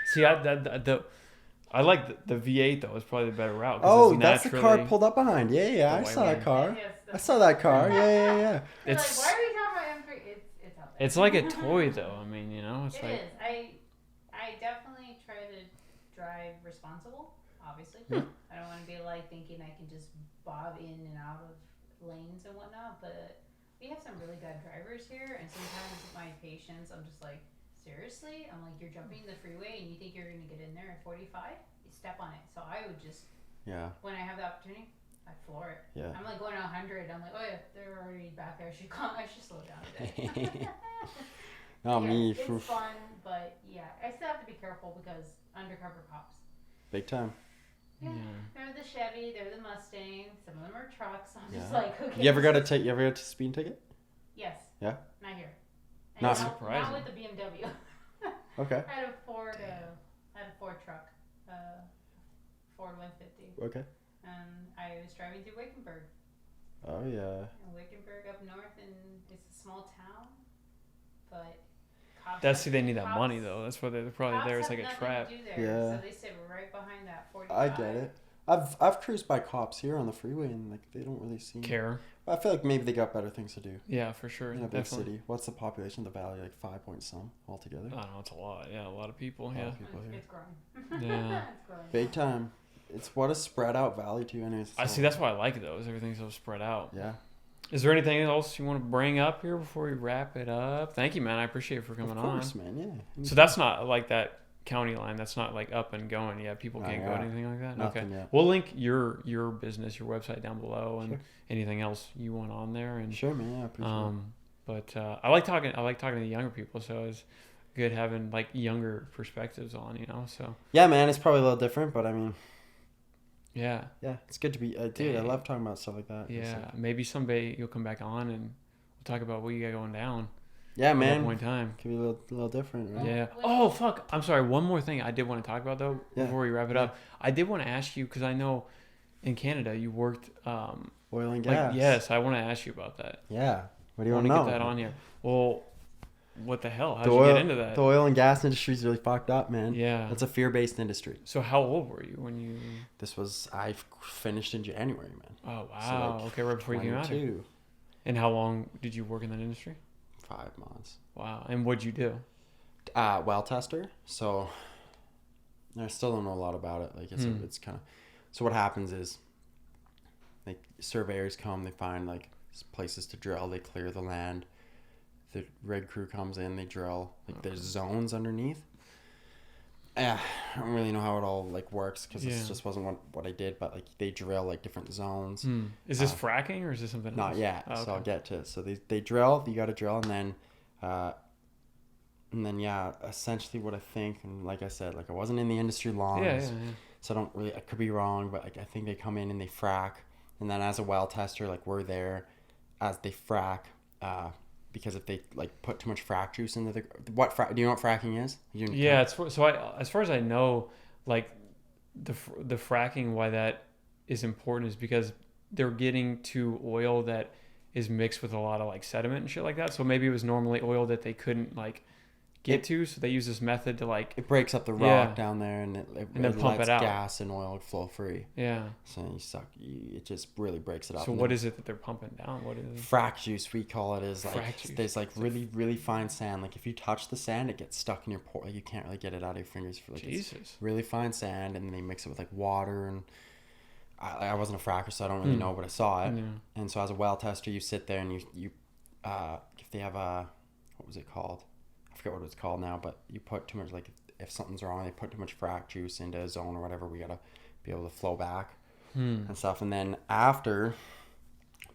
See, I like the V8 though. It's probably the better route. Oh, that's the car pulled up behind. Yeah. I saw that car. I saw that car. Yeah. It's like, why are we talking about M3? It's out there. It's like a toy though. I mean, it's it like. It is. I definitely try to drive responsible. Obviously, I don't want to be like thinking I can just bob in and out of lanes and whatnot. But we have some really bad drivers here, and sometimes my patience, I'm just like. Seriously? I'm like, you're jumping the freeway and you think you're going to get in there at 45? You step on it. So I would just, when I have the opportunity, I floor it. Yeah. I'm like going 100. I'm like, oh yeah, they're already back there. I should slow down a bit. Me. It's fun, but I still have to be careful because undercover cops. Big time. Yeah. They're the Chevy, they're the Mustang, some of them are trucks. I'm just okay. You ever got a speeding ticket? Yes. Yeah? Not here. And Not surprising. Not with the BMW. Okay. I had a Ford truck. Ford 150. Okay. I was driving through Wickenburg. Oh, yeah. And Wickenburg up north, and it's a small town, but they need that money though. That's why they're probably there. It's like a trap. Yeah. So they sit right behind that 45. I get it. I've cruised by cops here on the freeway, and like they don't really seem care. I feel like maybe they got better things to do. Yeah, for sure. In a big city. What's the population of the valley? Like 5 point some altogether? I don't know. It's a lot. Yeah, a lot of people. A lot of people here. It's growing. Yeah. It's growing. Big time. It's what a spread out valley too. Anyways. I see. That's why I like it though. Is everything's so spread out. Yeah. Is there anything else you want to bring up here before we wrap it up? Thank you, man. I appreciate it for coming on. Of course, man. Yeah. So that's not like that county line. That's not like up and going yet. People can't go anything like that. Nothing okay. Yet. We'll link your business, your website down below, and sure. anything else you want on there. And sure, man. Yeah, I appreciate it. But I like talking to the younger people. So it's good having like younger perspectives on. So. Yeah, man. It's probably a little different, but I mean. Yeah. Yeah, it's good to be. Dude, I love talking about stuff like that. Yeah, maybe someday you'll come back on and we'll talk about what you got going down. Yeah, man. At that point in time. Could be a little different, right? Yeah. Oh, fuck. I'm sorry. One more thing I did want to talk about, though, before we wrap it up. I did want to ask you, because I know in Canada you worked... oil and gas. Yes, I want to ask you about that. Yeah. What do you want to know? Get that on here. Well, what the hell? How did you get into that? The oil and gas industry is really fucked up, man. Yeah. It's a fear-based industry. So how old were you when you... I finished in January, man. Oh, wow. So okay, right before you came out here. And how long did you work in that industry? 5 months. Wow. And what'd you do? Well tester. So I still don't know a lot about it. Like it's kind of... So what happens is like surveyors come, they find like places to drill, they clear the land. The rig crew comes in, they drill. Like there's zones underneath. I don't really know how it all like works because this just wasn't what I did, but like they drill like different zones. Is this fracking or is this something not else? yet? Oh, okay. So I'll get to it. So they drill. You got to drill, and then essentially what I think, and like I said, like I wasn't in the industry long, so I don't really. I could be wrong, but like I think they come in and they frack, and then as a well tester, like we're there as they frack. Because if they like put too much frack juice into do you know what fracking is? As far as I know, like the fracking, why that is important is because they're getting to oil that is mixed with a lot of like sediment and shit like that. So maybe it was normally oil that they couldn't like get to, so they use this method to like it breaks up the rock down there and then pump it out. Gas and oil flow free. Yeah. So it just really breaks it up. So what is it that they're pumping down? What is it? Frack juice, we call it, is like there's like really really fine sand. Like if you touch the sand, it gets stuck in your pore. You can't really get it out of your fingers for like Jesus. Really fine sand, and then they mix it with like water and. I wasn't a fracker, so I don't really know, but I saw it. Yeah. And so as a well tester, you sit there and you if they have what was it called? I forget what it's called now, but you put too much, like if something's wrong, they put too much frack juice into a zone or whatever, we gotta be able to flow back and stuff. And then after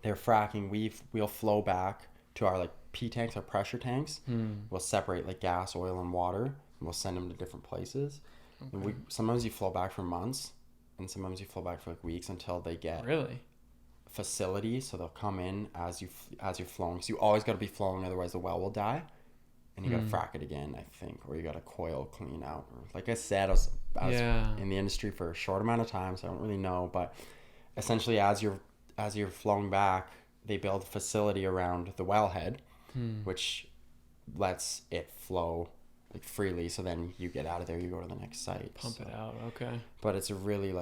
they're fracking, we'll flow back to our like P tanks, our pressure tanks. We'll separate like gas, oil, and water, and we'll send them to different places. Okay. And sometimes you flow back for months, and sometimes you flow back for like weeks until they get facility. So they'll come in as you're flowing. So you always got to be flowing, otherwise the well will die. And you got to frack it again, I think, or you got to coil clean out. Like I said, I was in the industry for a short amount of time, so I don't really know. But essentially, as you're flowing back, they build a facility around the wellhead, which lets it flow like freely. So then you get out of there, you go to the next site. Pump it out, okay. But it's a really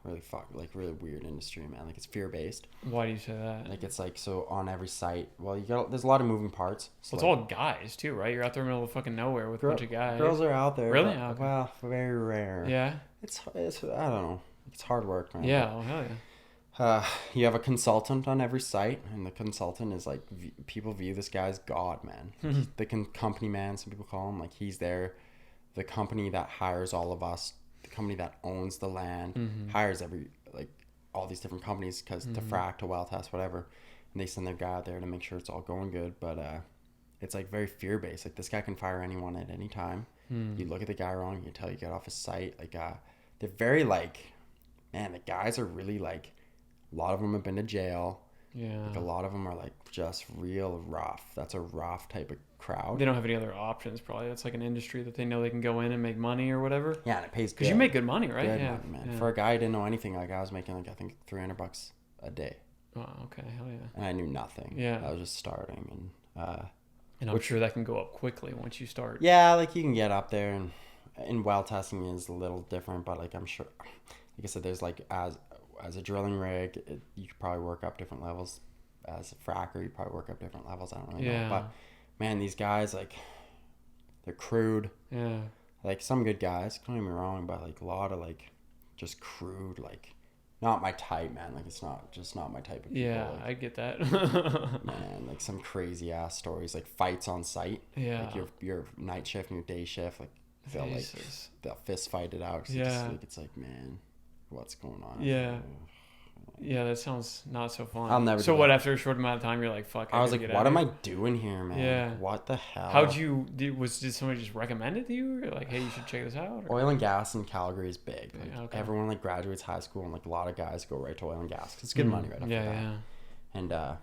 really weird industry, man. Like it's fear-based. Why do you say that? Like it's like, so on every site, there's a lot of moving parts. So it's all guys too, right? You're out there in the middle of fucking nowhere with a bunch of guys. Girls are out there. Really? But, well, very rare. Yeah. It's I don't know. It's hard work, man. Yeah. Oh hell yeah. You have a consultant on every site, and the consultant is like people view this guy as God, man. The company man, some people call him. Like he's there. The company that hires all of us. The company that owns the land hires all these different companies because to frack, to well test, whatever, and they send their guy out there to make sure it's all going good. But it's like very fear based. Like this guy can fire anyone at any time. You look at the guy wrong, you can tell you get off his site. Like they're very like, man, the guys are really like, a lot of them have been to jail. Yeah. Like a lot of them are like just real rough. That's a rough type of crowd. They don't have any other options probably. That's like an industry that they know they can go in and make money or whatever. Yeah, and it pays good. Because you make good money, right? Good Yeah. money, man. Yeah. For a guy who didn't know anything, like I was making like I think $300 a day. Oh, okay. Hell yeah. And I knew nothing. Yeah. I was just starting and I'm sure that can go up quickly once you start. Yeah, like you can get up there, and well testing is a little different, but like I'm sure, like I said, there's like as a drilling rig, you could probably work up different levels. As a fracker, you probably work up different levels. I don't really know, but man, these guys like they're crude. Yeah. Like some good guys, don't get me wrong, but like a lot of like just crude, like not my type, man. Like it's just not my type of people. Yeah, like, I get that. man, like some crazy ass stories, like fights on site. Yeah. Like your night shift and your day shift, like they'll fist fight it out. Yeah. It's like, man, what's going on? Yeah. Yeah, that sounds not so fun. I'll never. So what? After a short amount of time, you're like, "Fuck." I was like, "What am I doing here, man? Yeah. What the hell?" How'd you? Did somebody just recommend it to you? Or like, hey, you should check this out. Or? Oil and gas in Calgary is big. Like, okay. Everyone like graduates high school, and like a lot of guys go right to oil and gas because it's good money right off the bat. Yeah. And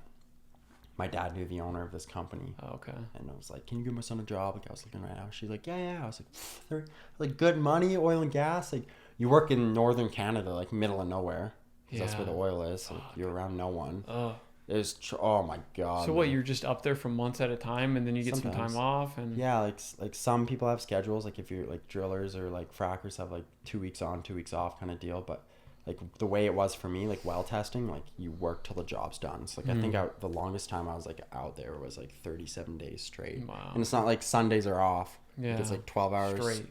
my dad knew the owner of this company. Oh, okay. And I was like, "Can you give my son a job?" Like I was looking right now. She's like, "Yeah." I was like, "They're like good money, oil and gas. Like you work in northern Canada, like middle of nowhere." Yeah. That's where the oil is. So you're around no one. Oh my god. So what? You're just up there for months at a time, and then you get some time off, and yeah, like some people have schedules. Like if you're like drillers or like frackers have like 2 weeks on, 2 weeks off kind of deal. But like the way it was for me, like well testing, like you work till the job's done. So like I think the longest time I was like out there was like 37 days straight. Wow. And it's not like Sundays are off. Yeah. Like, it's like 12 hours straight.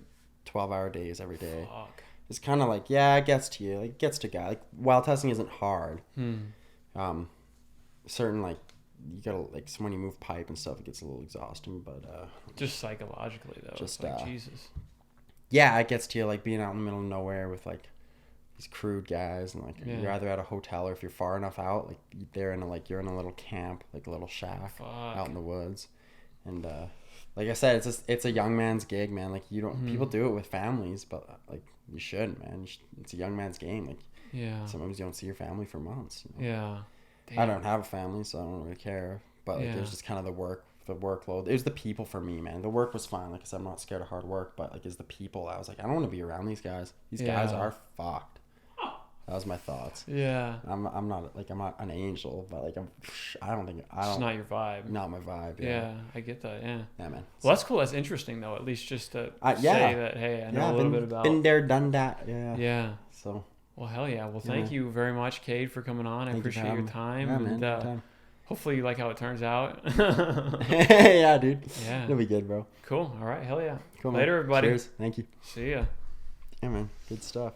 12-hour days every day. Fuck. It's kind of like, yeah, it gets to you. Like, it gets to guy. Like, well testing isn't hard. Certain, like, you gotta, like, so when you move pipe and stuff, it gets a little exhausting, but, just psychologically, though. Just, like, Jesus. Yeah, it gets to you, like, being out in the middle of nowhere with, like, these crude guys, and, like, you're either at a hotel, or if you're far enough out, like, you're in a little camp, like, a little shack out in the woods, and, like I said, it's a young man's gig, man. Like you don't people do it with families, but like you shouldn't, man. It's a young man's game. Like sometimes you don't see your family for months. You know? Yeah. Damn. I don't have a family, so I don't really care. But like there's just kind of the workload. It was the people for me, man. The work was fine. Like I said, I'm not scared of hard work, but like it's the people. I was like, I don't want to be around these guys. These guys are fucked. That was my thoughts. Yeah. I'm not an angel, but like I don't think it's not your vibe. Not my vibe. Yeah, I get that. Yeah. Yeah, man. Well, that's cool. That's interesting, though. At least just to say that, hey, I know a little bit about. Been there, done that. Yeah. Yeah. So. Well, hell yeah. Well, thank you very much, Kade, for coming on. I appreciate your time. Yeah, man. And, hopefully you like how it turns out. Yeah, dude. Yeah. It'll be good, bro. All right. Hell yeah. Cool, Later, man. everybody. Cheers. Thank you. See ya. Yeah, man. Good stuff.